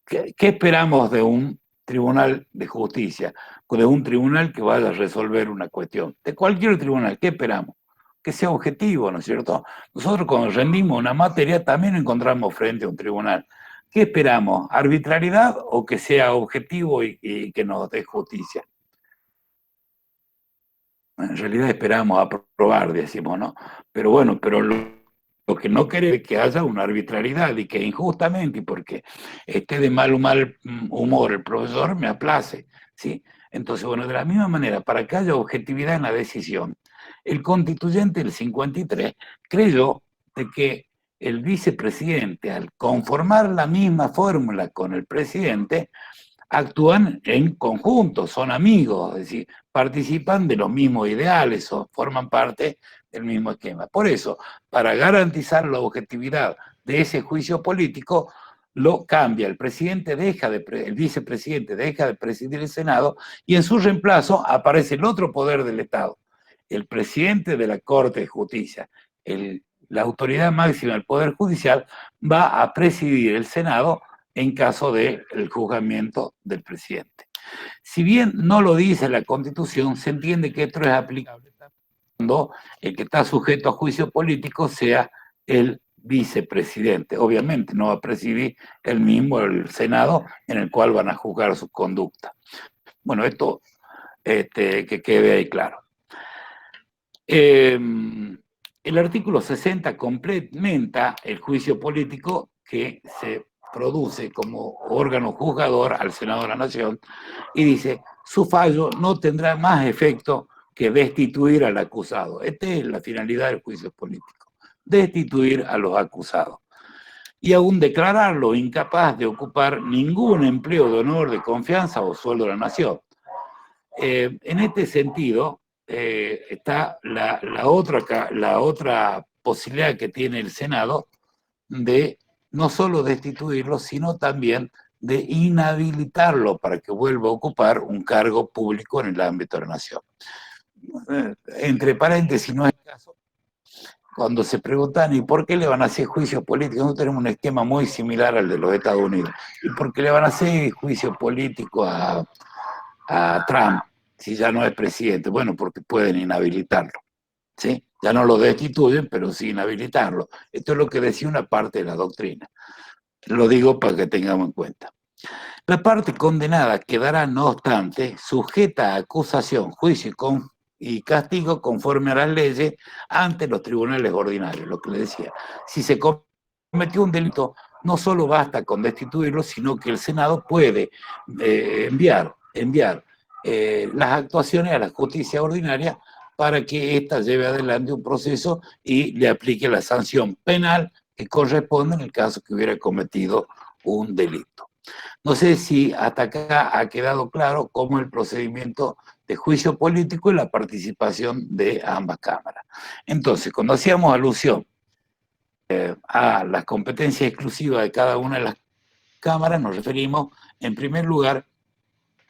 ¿qué esperamos de un tribunal de justicia? De un tribunal que vaya a resolver una cuestión. De cualquier tribunal, ¿qué esperamos? Que sea objetivo, ¿no es cierto? Nosotros cuando rendimos una materia también encontramos frente a un tribunal. ¿Qué esperamos? ¿Arbitrariedad o que sea objetivo y que nos dé justicia? En realidad esperamos aprobar, decimos, ¿no? Pero bueno, pero Lo que no quiere es que haya una arbitrariedad y que injustamente, y porque esté de mal humor el profesor, me aplace, ¿sí? Entonces, bueno, de la misma manera, para que haya objetividad en la decisión, el constituyente del 53 creyó de que el vicepresidente, al conformar la misma fórmula con el presidente, actúan en conjunto, son amigos, es decir, participan de los mismos ideales o forman parte del mismo esquema. Por eso, para garantizar la objetividad de ese juicio político, lo cambia. El vicepresidente deja de presidir el Senado y en su reemplazo aparece el otro poder del Estado, el presidente de la Corte de Justicia. La autoridad máxima del Poder Judicial va a presidir el Senado en caso del juzgamiento del presidente. Si bien no lo dice la Constitución, se entiende que esto es aplicable cuando el que está sujeto a juicio político sea el vicepresidente. Obviamente no va a presidir el mismo el Senado en el cual van a juzgar su conducta. Bueno, esto que quede ahí claro. El artículo 60 complementa el juicio político que se produce como órgano juzgador al Senado de la Nación y dice, su fallo no tendrá más efecto que destituir al acusado. Esta es la finalidad del juicio político, destituir a los acusados. Y aún declararlo incapaz de ocupar ningún empleo de honor, de confianza o sueldo de la nación. En este sentido, está la otra posibilidad que tiene el Senado de no solo destituirlo, sino también de inhabilitarlo para que vuelva a ocupar un cargo público en el ámbito de la nación. Entre paréntesis, no es el caso. Cuando se preguntan, ¿y por qué le van a hacer juicio político? Nosotros tenemos un esquema muy similar al de los Estados Unidos. ¿Y por qué le van a hacer juicio político a Trump si ya no es presidente? Bueno, porque pueden inhabilitarlo, ¿sí? Ya no lo destituyen, pero sí inhabilitarlo. Esto es lo que decía una parte de la doctrina. Lo digo para que tengamos en cuenta. La parte condenada quedará, no obstante, sujeta a acusación, juicio y castigo conforme a las leyes ante los tribunales ordinarios, lo que le decía. Si se cometió un delito, no solo basta con destituirlo, sino que el Senado puede enviar las actuaciones a la justicia ordinaria para que ésta lleve adelante un proceso y le aplique la sanción penal que corresponde en el caso que hubiera cometido un delito. No sé si hasta acá ha quedado claro cómo el procedimiento de juicio político y la participación de ambas cámaras. Entonces, cuando hacíamos alusión a las competencias exclusivas de cada una de las cámaras, nos referimos, en primer lugar,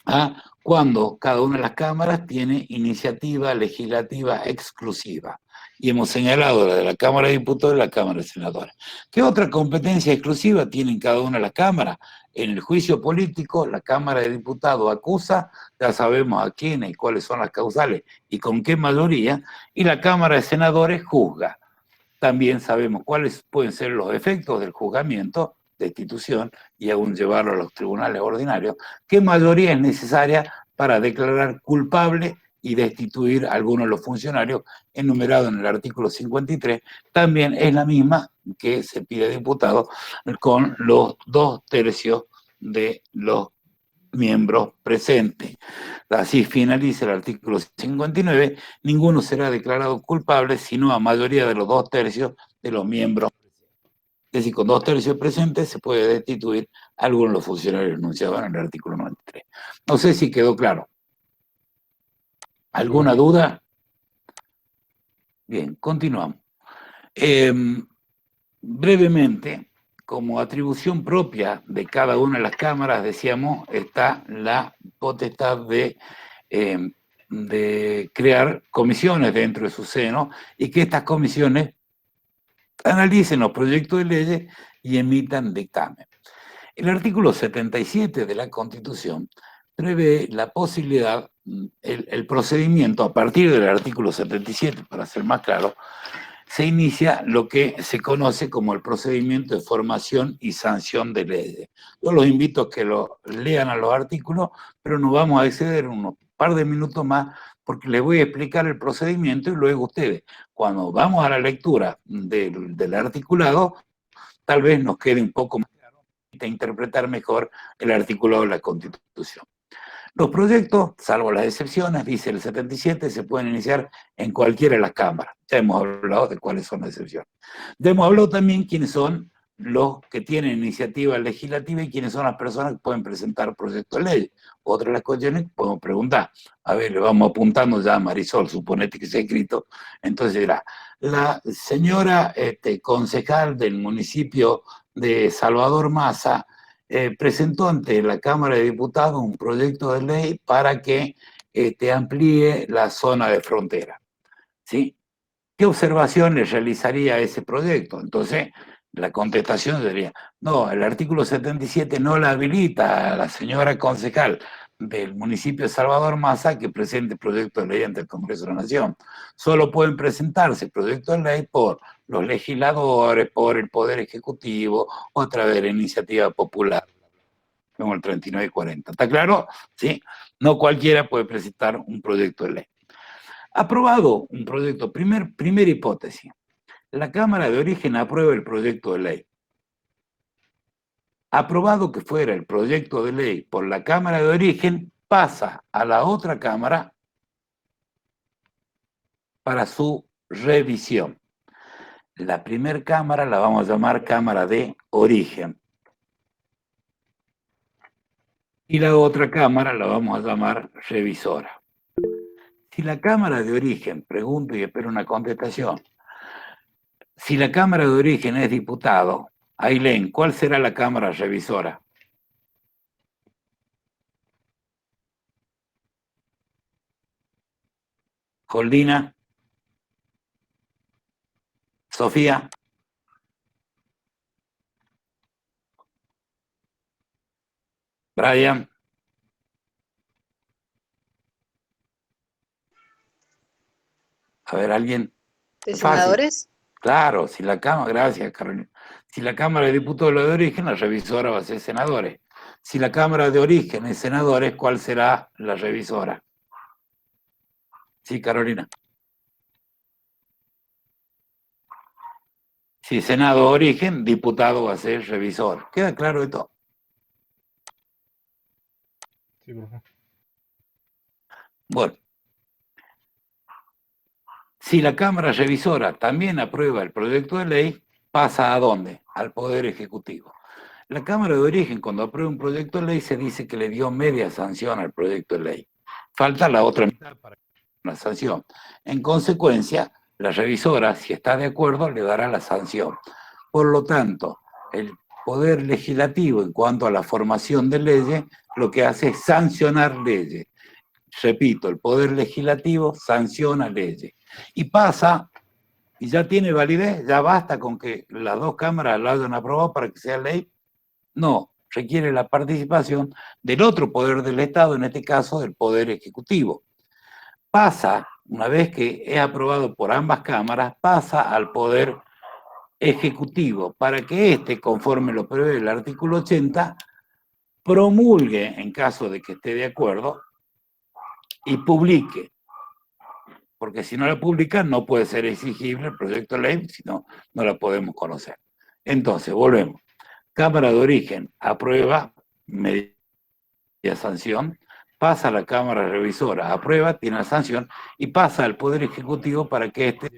a cuando cada una de las cámaras tiene iniciativa legislativa exclusiva. Y hemos señalado la de la Cámara de Diputados y la Cámara de Senadores. ¿Qué otra competencia exclusiva tienen cada una de las cámaras? En el juicio político, la Cámara de Diputados acusa, ya sabemos a quiénes y cuáles son las causales y con qué mayoría, y la Cámara de Senadores juzga. También sabemos cuáles pueden ser los efectos del juzgamiento, destitución y aún llevarlo a los tribunales ordinarios, qué mayoría es necesaria para declarar culpable y destituir a algunos de los funcionarios, enumerado en el artículo 53, también es la misma que se pide a diputados con los 2/3 de los miembros presentes. Así finaliza el artículo 59, ninguno será declarado culpable sino a mayoría de los 2/3 de los miembros. Es decir, con 2/3 presentes se puede destituir a algunos de los funcionarios enunciados en el artículo 93. No sé si quedó claro. ¿Alguna duda? Bien, continuamos. Brevemente, como atribución propia de cada una de las cámaras, decíamos, está la potestad de crear comisiones dentro de su seno y que estas comisiones analicen los proyectos de leyes y emitan dictamen. El artículo 77 de la Constitución prevé la posibilidad, el procedimiento a partir del artículo 77, para ser más claro, se inicia lo que se conoce como el procedimiento de formación y sanción de leyes. Yo los invito a que lo lean a los artículos, pero nos vamos a exceder unos par de minutos más porque les voy a explicar el procedimiento y luego ustedes, cuando vamos a la lectura del articulado, tal vez nos quede un poco más claro de interpretar mejor el articulado de la Constitución. Los proyectos, salvo las excepciones, dice el 77, se pueden iniciar en cualquiera de las cámaras. Ya hemos hablado de cuáles son las excepciones. Ya hemos hablado también quiénes son los que tienen iniciativa legislativa y quiénes son las personas que pueden presentar proyectos de ley. Otra de las cuestiones que podemos preguntar. A ver, le vamos apuntando ya a Marisol, suponete que se ha escrito. Entonces dirá, la señora concejal del municipio de Salvador Massa presentó ante la Cámara de Diputados un proyecto de ley para que amplíe la zona de frontera. ¿Sí? ¿Qué observaciones realizaría ese proyecto? Entonces, la contestación sería, no, el artículo 77 no la habilita a la señora concejal del municipio de Salvador Massa que presente proyecto de ley ante el Congreso de la Nación. Solo pueden presentarse proyectos de ley por los legisladores, por el Poder Ejecutivo o a través de la iniciativa popular, como el 39 y 40. ¿Está claro? ¿Sí? No cualquiera puede presentar un proyecto de ley. Aprobado un proyecto, primera hipótesis, la Cámara de Origen aprueba el proyecto de ley. Aprobado que fuera el proyecto de ley por la Cámara de Origen, pasa a la otra Cámara para su revisión. La primera Cámara la vamos a llamar Cámara de Origen. Y la otra Cámara la vamos a llamar revisora. Si la Cámara de Origen, pregunto y espero una contestación, si la Cámara de Origen es diputado, Ailén, ¿cuál será la Cámara revisora? Joldina, Sofía. Brian. A ver, alguien. ¿De Fácil. senadores? Claro, si la Cámara, gracias, Carolina. Si la Cámara de Diputados es de origen, la revisora va a ser senadores. Si la Cámara de Origen es senadores, ¿cuál será la revisora? Sí, Carolina. Si Senado de Origen, diputado va a ser revisor. ¿Queda claro esto? Sí, profe. Bueno. Si la Cámara Revisora también aprueba el proyecto de ley, ¿pasa a dónde? Al Poder Ejecutivo. La Cámara de Origen, cuando aprueba un proyecto de ley, se dice que le dio media sanción al proyecto de ley. Falta la otra mitad para la sanción. En consecuencia, la revisora, si está de acuerdo, le dará la sanción. Por lo tanto, el Poder Legislativo, en cuanto a la formación de leyes, lo que hace es sancionar leyes. Repito, el Poder Legislativo sanciona leyes. Y pasa, y ya tiene validez, ya basta con que las dos cámaras la hayan aprobado para que sea ley. No, requiere la participación del otro poder del Estado, en este caso del Poder Ejecutivo. Pasa, una vez que es aprobado por ambas cámaras, pasa al Poder Ejecutivo para que éste, conforme lo prevé el artículo 80, promulgue, en caso de que esté de acuerdo, y publique. Porque si no la publica no puede ser exigible el proyecto de ley, si no, no la podemos conocer. Entonces, volvemos. Cámara de Origen aprueba, media sanción, pasa a la Cámara Revisora, aprueba, tiene la sanción, y pasa al Poder Ejecutivo para que éste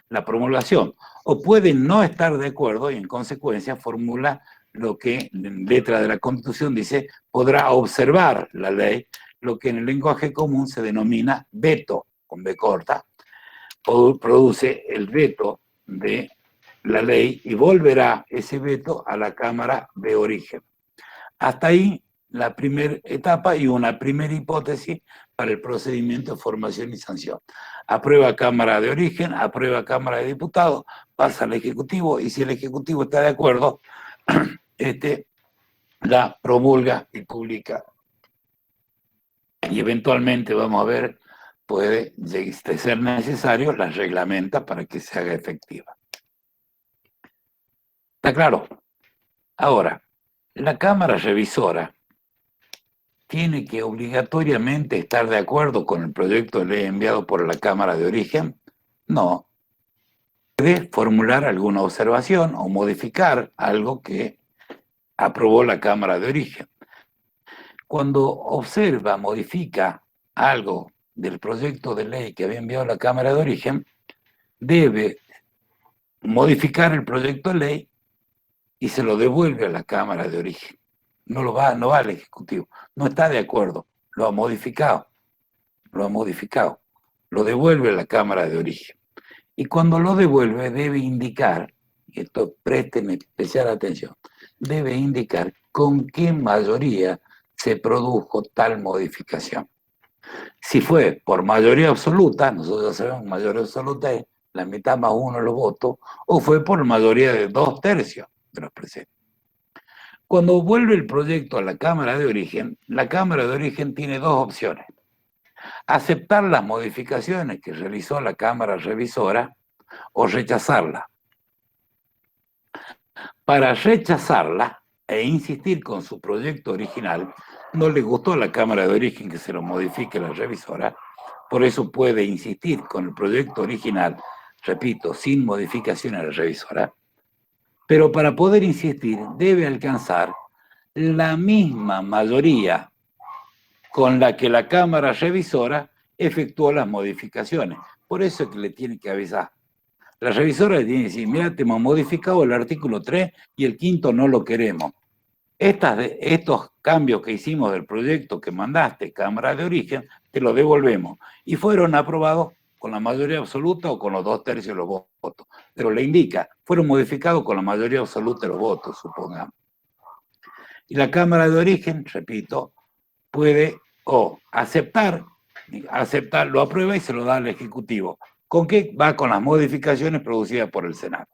la promulgación. O puede no estar de acuerdo y en consecuencia formula lo que en letra de la Constitución dice, podrá observar la ley, lo que en el lenguaje común se denomina veto, con B corta, produce el veto de la ley y volverá ese veto a la Cámara de Origen. Hasta ahí la primera etapa y una primera hipótesis para el procedimiento de formación y sanción. Aprueba Cámara de Origen, aprueba Cámara de Diputados, pasa al Ejecutivo y si el Ejecutivo está de acuerdo, la promulga y publica. Y eventualmente, vamos a ver, puede ser necesario, la reglamenta para que se haga efectiva. ¿Está claro? Ahora, la Cámara Revisora tiene que obligatoriamente estar de acuerdo con el proyecto de ley enviado por la Cámara de Origen? No. Puede formular alguna observación o modificar algo que aprobó la Cámara de Origen. Cuando observa, modifica algo del proyecto de ley que había enviado la Cámara de Origen, debe modificar el proyecto de ley y se lo devuelve a la Cámara de Origen. No va al Ejecutivo. No está de acuerdo. Lo ha modificado. Lo devuelve a la Cámara de Origen. Y cuando lo devuelve debe indicar, y esto presten especial atención, debe indicar con qué mayoría se produjo tal modificación. Si fue por mayoría absoluta, nosotros ya sabemos mayoría absoluta es la mitad más uno de los votos, o fue por mayoría de 2/3 de los presentes. Cuando vuelve el proyecto a la Cámara de Origen, la Cámara de Origen tiene dos opciones. Aceptar las modificaciones que realizó la Cámara Revisora o rechazarla. Para rechazarla e insistir con su proyecto original, no le gustó a la Cámara de Origen que se lo modifique la revisora, por eso puede insistir con el proyecto original, repito, sin modificación a la revisora, pero para poder insistir debe alcanzar la misma mayoría con la que la Cámara Revisora efectuó las modificaciones. Por eso es que le tiene que avisar. La revisora le tiene que decir, mira, te hemos modificado el artículo 3 y el 5º no lo queremos. Estos cambios que hicimos del proyecto que mandaste, Cámara de Origen, te lo devolvemos. Y fueron aprobados con la mayoría absoluta o con los 2/3 de los votos. Pero le indica, fueron modificados con la mayoría absoluta de los votos, supongamos. Y la Cámara de Origen, repito, puede o aceptar, lo aprueba y se lo da al Ejecutivo. ¿Con qué? Va con las modificaciones producidas por el Senado.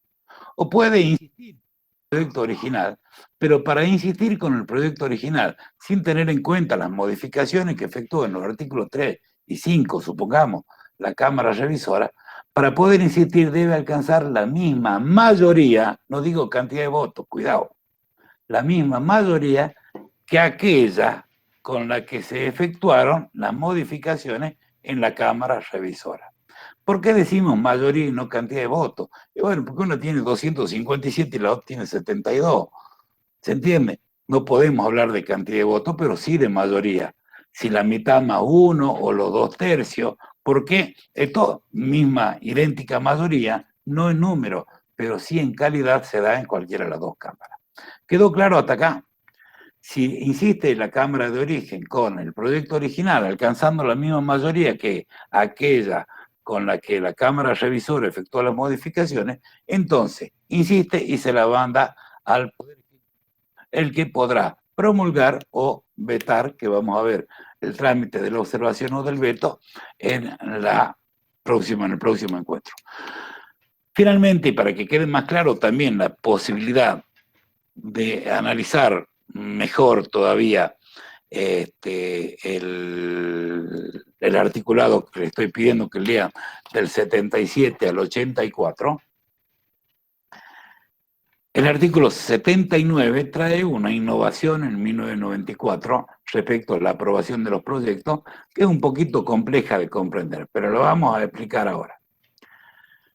O puede insistir en el proyecto original, pero para insistir con el proyecto original, sin tener en cuenta las modificaciones que efectuó en los artículos 3 y 5, supongamos, la Cámara Revisora, para poder insistir debe alcanzar la misma mayoría, no digo cantidad de votos, cuidado, la misma mayoría que aquella con la que se efectuaron las modificaciones en la Cámara Revisora. ¿Por qué decimos mayoría y no cantidad de votos? Y bueno, porque uno tiene 257 y la otra tiene 72. ¿Se entiende? No podemos hablar de cantidad de votos, pero sí de mayoría. Si la mitad más uno o los 2/3, porque esto, misma, idéntica mayoría, no en número, pero sí en calidad se da en cualquiera de las dos cámaras. ¿Quedó claro hasta acá? Si insiste la Cámara de Origen con el proyecto original, alcanzando la misma mayoría que aquella con la que la Cámara Revisora efectuó las modificaciones, entonces insiste y se la manda al Poder Ejecutivo, el que podrá promulgar o vetar, que vamos a ver el trámite de la observación o del veto en el próximo encuentro. Finalmente, y para que quede más claro también la posibilidad de analizar mejor todavía el articulado que le estoy pidiendo que lea del 77 al 84, el artículo 79 trae una innovación en 1994 respecto a la aprobación de los proyectos, que es un poquito compleja de comprender, pero lo vamos a explicar ahora.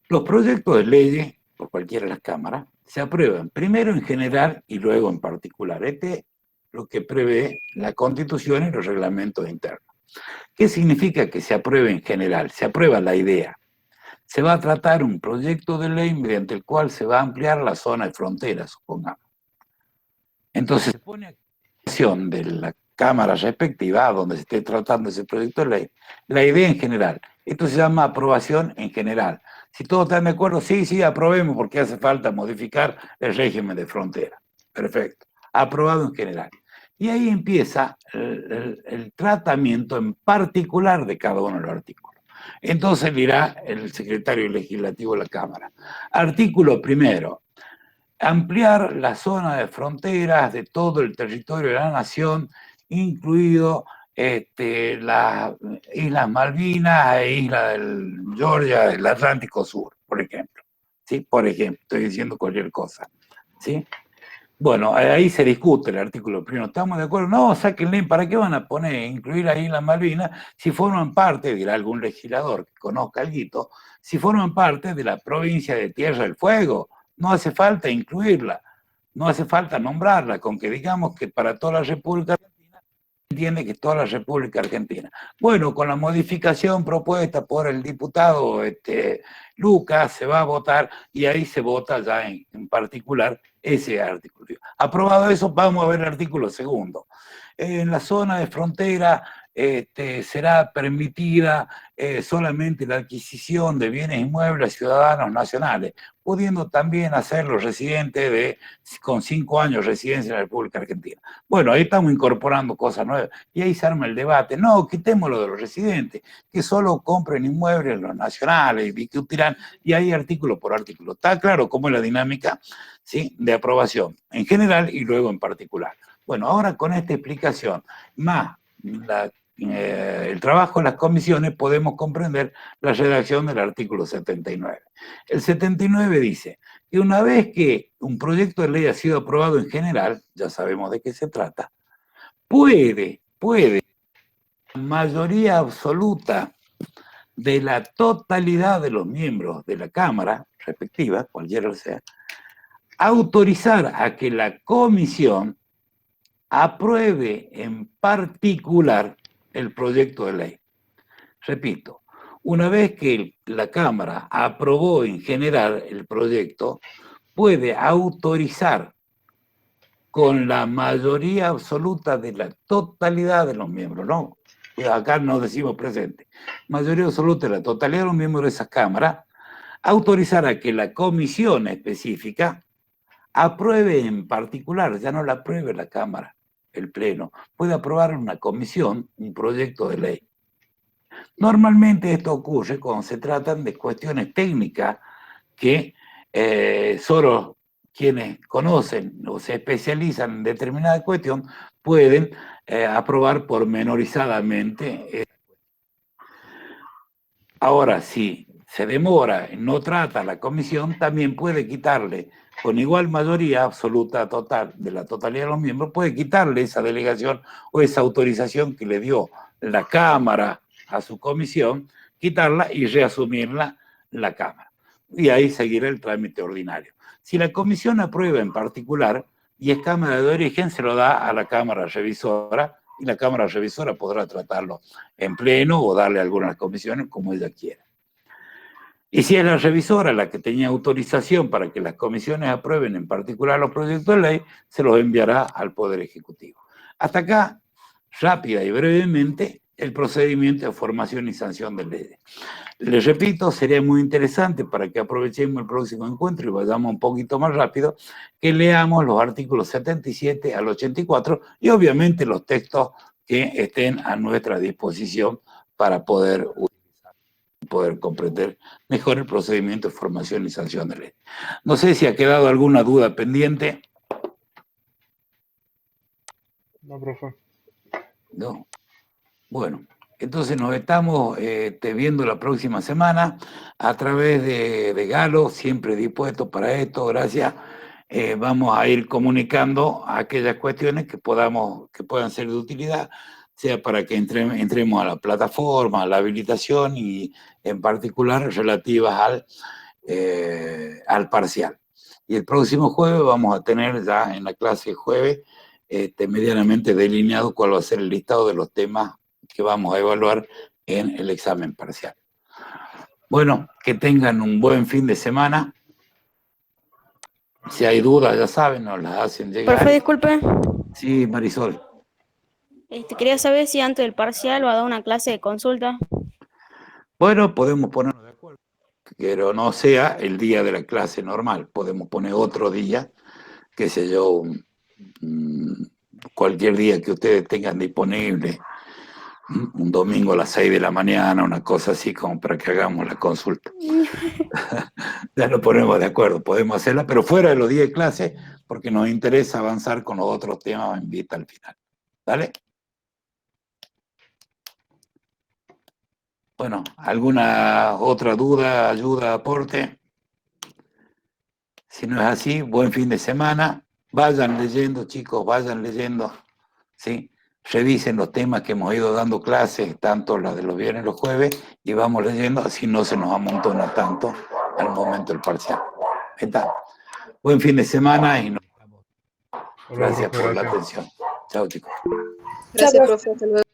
Los proyectos de leyes, por cualquiera de las cámaras, se aprueban primero en general y luego en particular. Este es lo que prevé la Constitución y los reglamentos internos. ¿Qué significa que se apruebe en general? Se aprueba la idea. Se va a tratar un proyecto de ley mediante el cual se va a ampliar la zona de frontera, supongamos. Entonces se pone a disposición de la Cámara respectiva, donde se esté tratando ese proyecto de ley, la idea en general. Esto se llama aprobación en general. Si todos están de acuerdo, sí, aprobemos porque hace falta modificar el régimen de frontera. Perfecto. Aprobado en general. Y ahí empieza el tratamiento en particular de cada uno de los artículos. Entonces dirá el secretario legislativo de la Cámara. Artículo primero. Ampliar la zona de fronteras de todo el territorio de la nación, incluido las Islas Malvinas e Isla del Georgia del Atlántico Sur, por ejemplo. ¿Sí? Por ejemplo, estoy diciendo cualquier cosa. ¿Sí? Bueno, ahí se discute el artículo primero. ¿Estamos de acuerdo? No, sáquenle, ¿para qué van a incluir ahí las Malvinas si forman parte, dirá algún legislador que conozca algo, si forman parte de la provincia de Tierra del Fuego? No hace falta incluirla, no hace falta nombrarla, con que digamos que para toda la República Argentina, entiende que es toda la República Argentina. Bueno, con la modificación propuesta por el diputado Lucas, se va a votar y ahí se vota ya en particular ese artículo. Aprobado eso, vamos a ver el artículo segundo. En la zona de frontera será permitida solamente la adquisición de bienes inmuebles a ciudadanos nacionales, pudiendo también hacerlo residentes con 5 años de residencia en la República Argentina. Bueno, ahí estamos incorporando cosas nuevas y ahí se arma el debate. No, quitémoslo de los residentes, que solo compren inmuebles los nacionales y que utilan, y ahí artículo por artículo. Está claro cómo es la dinámica, ¿sí?, de aprobación en general y luego en particular. Bueno, ahora con esta explicación, más el trabajo en las comisiones, podemos comprender la redacción del artículo 79. El 79 dice que una vez que un proyecto de ley ha sido aprobado en general, ya sabemos de qué se trata, puede, la mayoría absoluta de la totalidad de los miembros de la Cámara respectiva, cualquiera sea, autorizar a que la comisión apruebe en particular el proyecto de ley. Repito, una vez que la Cámara aprobó en general el proyecto, puede autorizar con la mayoría absoluta de la totalidad de los miembros, ¿no? Acá no decimos presente, mayoría absoluta de la totalidad de los miembros de esa Cámara, autorizar a que la comisión específica apruebe en particular, ya no la apruebe la Cámara, el Pleno, puede aprobar una comisión un proyecto de ley. Normalmente esto ocurre cuando se tratan de cuestiones técnicas que solo quienes conocen o se especializan en determinada cuestión pueden aprobar pormenorizadamente. Ahora, si se demora, no trata la comisión, también puede quitarle, con igual mayoría absoluta total de la totalidad de los miembros, puede quitarle esa delegación o esa autorización que le dio la Cámara a su comisión, quitarla y reasumirla la Cámara. Y ahí seguirá el trámite ordinario. Si la comisión aprueba en particular y es Cámara de origen, se lo da a la Cámara revisora y la Cámara revisora podrá tratarlo en pleno o darle algunas comisiones como ella quiera. Y si es la revisora la que tenía autorización para que las comisiones aprueben en particular los proyectos de ley, se los enviará al Poder Ejecutivo. Hasta acá, rápida y brevemente, el procedimiento de formación y sanción de leyes. Les repito, sería muy interesante para que aprovechemos el próximo encuentro y vayamos un poquito más rápido, que leamos los artículos 77 al 84 y obviamente los textos que estén a nuestra disposición para poder comprender mejor el procedimiento de formación y sanción de ley. No sé si ha quedado alguna duda pendiente. No, profe. No. Bueno, entonces nos estamos viendo la próxima semana a través de Galo, siempre dispuesto para esto, gracias. Vamos a ir comunicando aquellas cuestiones que puedan ser de utilidad, sea para que entremos a la plataforma, a la habilitación y en particular relativas al parcial. Y el próximo jueves vamos a tener ya en la clase jueves medianamente delineado cuál va a ser el listado de los temas que vamos a evaluar en el examen parcial. Bueno, que tengan un buen fin de semana. Si hay dudas, ya saben, nos las hacen llegar. Profe, disculpe. Sí, Marisol. Quería saber si antes del parcial va a dar una clase de consulta. Bueno, podemos ponernos de acuerdo, pero no sea el día de la clase normal. Podemos poner otro día, qué sé yo, cualquier día que ustedes tengan disponible, un domingo a las 6 de la mañana, una cosa así como para que hagamos la consulta. Ya nos ponemos de acuerdo, podemos hacerla, pero fuera de los días de clase, porque nos interesa avanzar con los otros temas en vista al final. ¿Vale? Bueno, ¿alguna otra duda, ayuda, aporte? Si no es así, buen fin de semana. Vayan leyendo, chicos, vayan leyendo, ¿sí? Revisen los temas que hemos ido dando clases, tanto las de los viernes y los jueves, y vamos leyendo, así no se nos amontona tanto al momento del parcial. Ahí está. Buen fin de semana y nos vemos. Hola, Gracias profe, por la gracias. atención. Chao, chicos. Chao, Gracias, profe. profe. Hasta luego.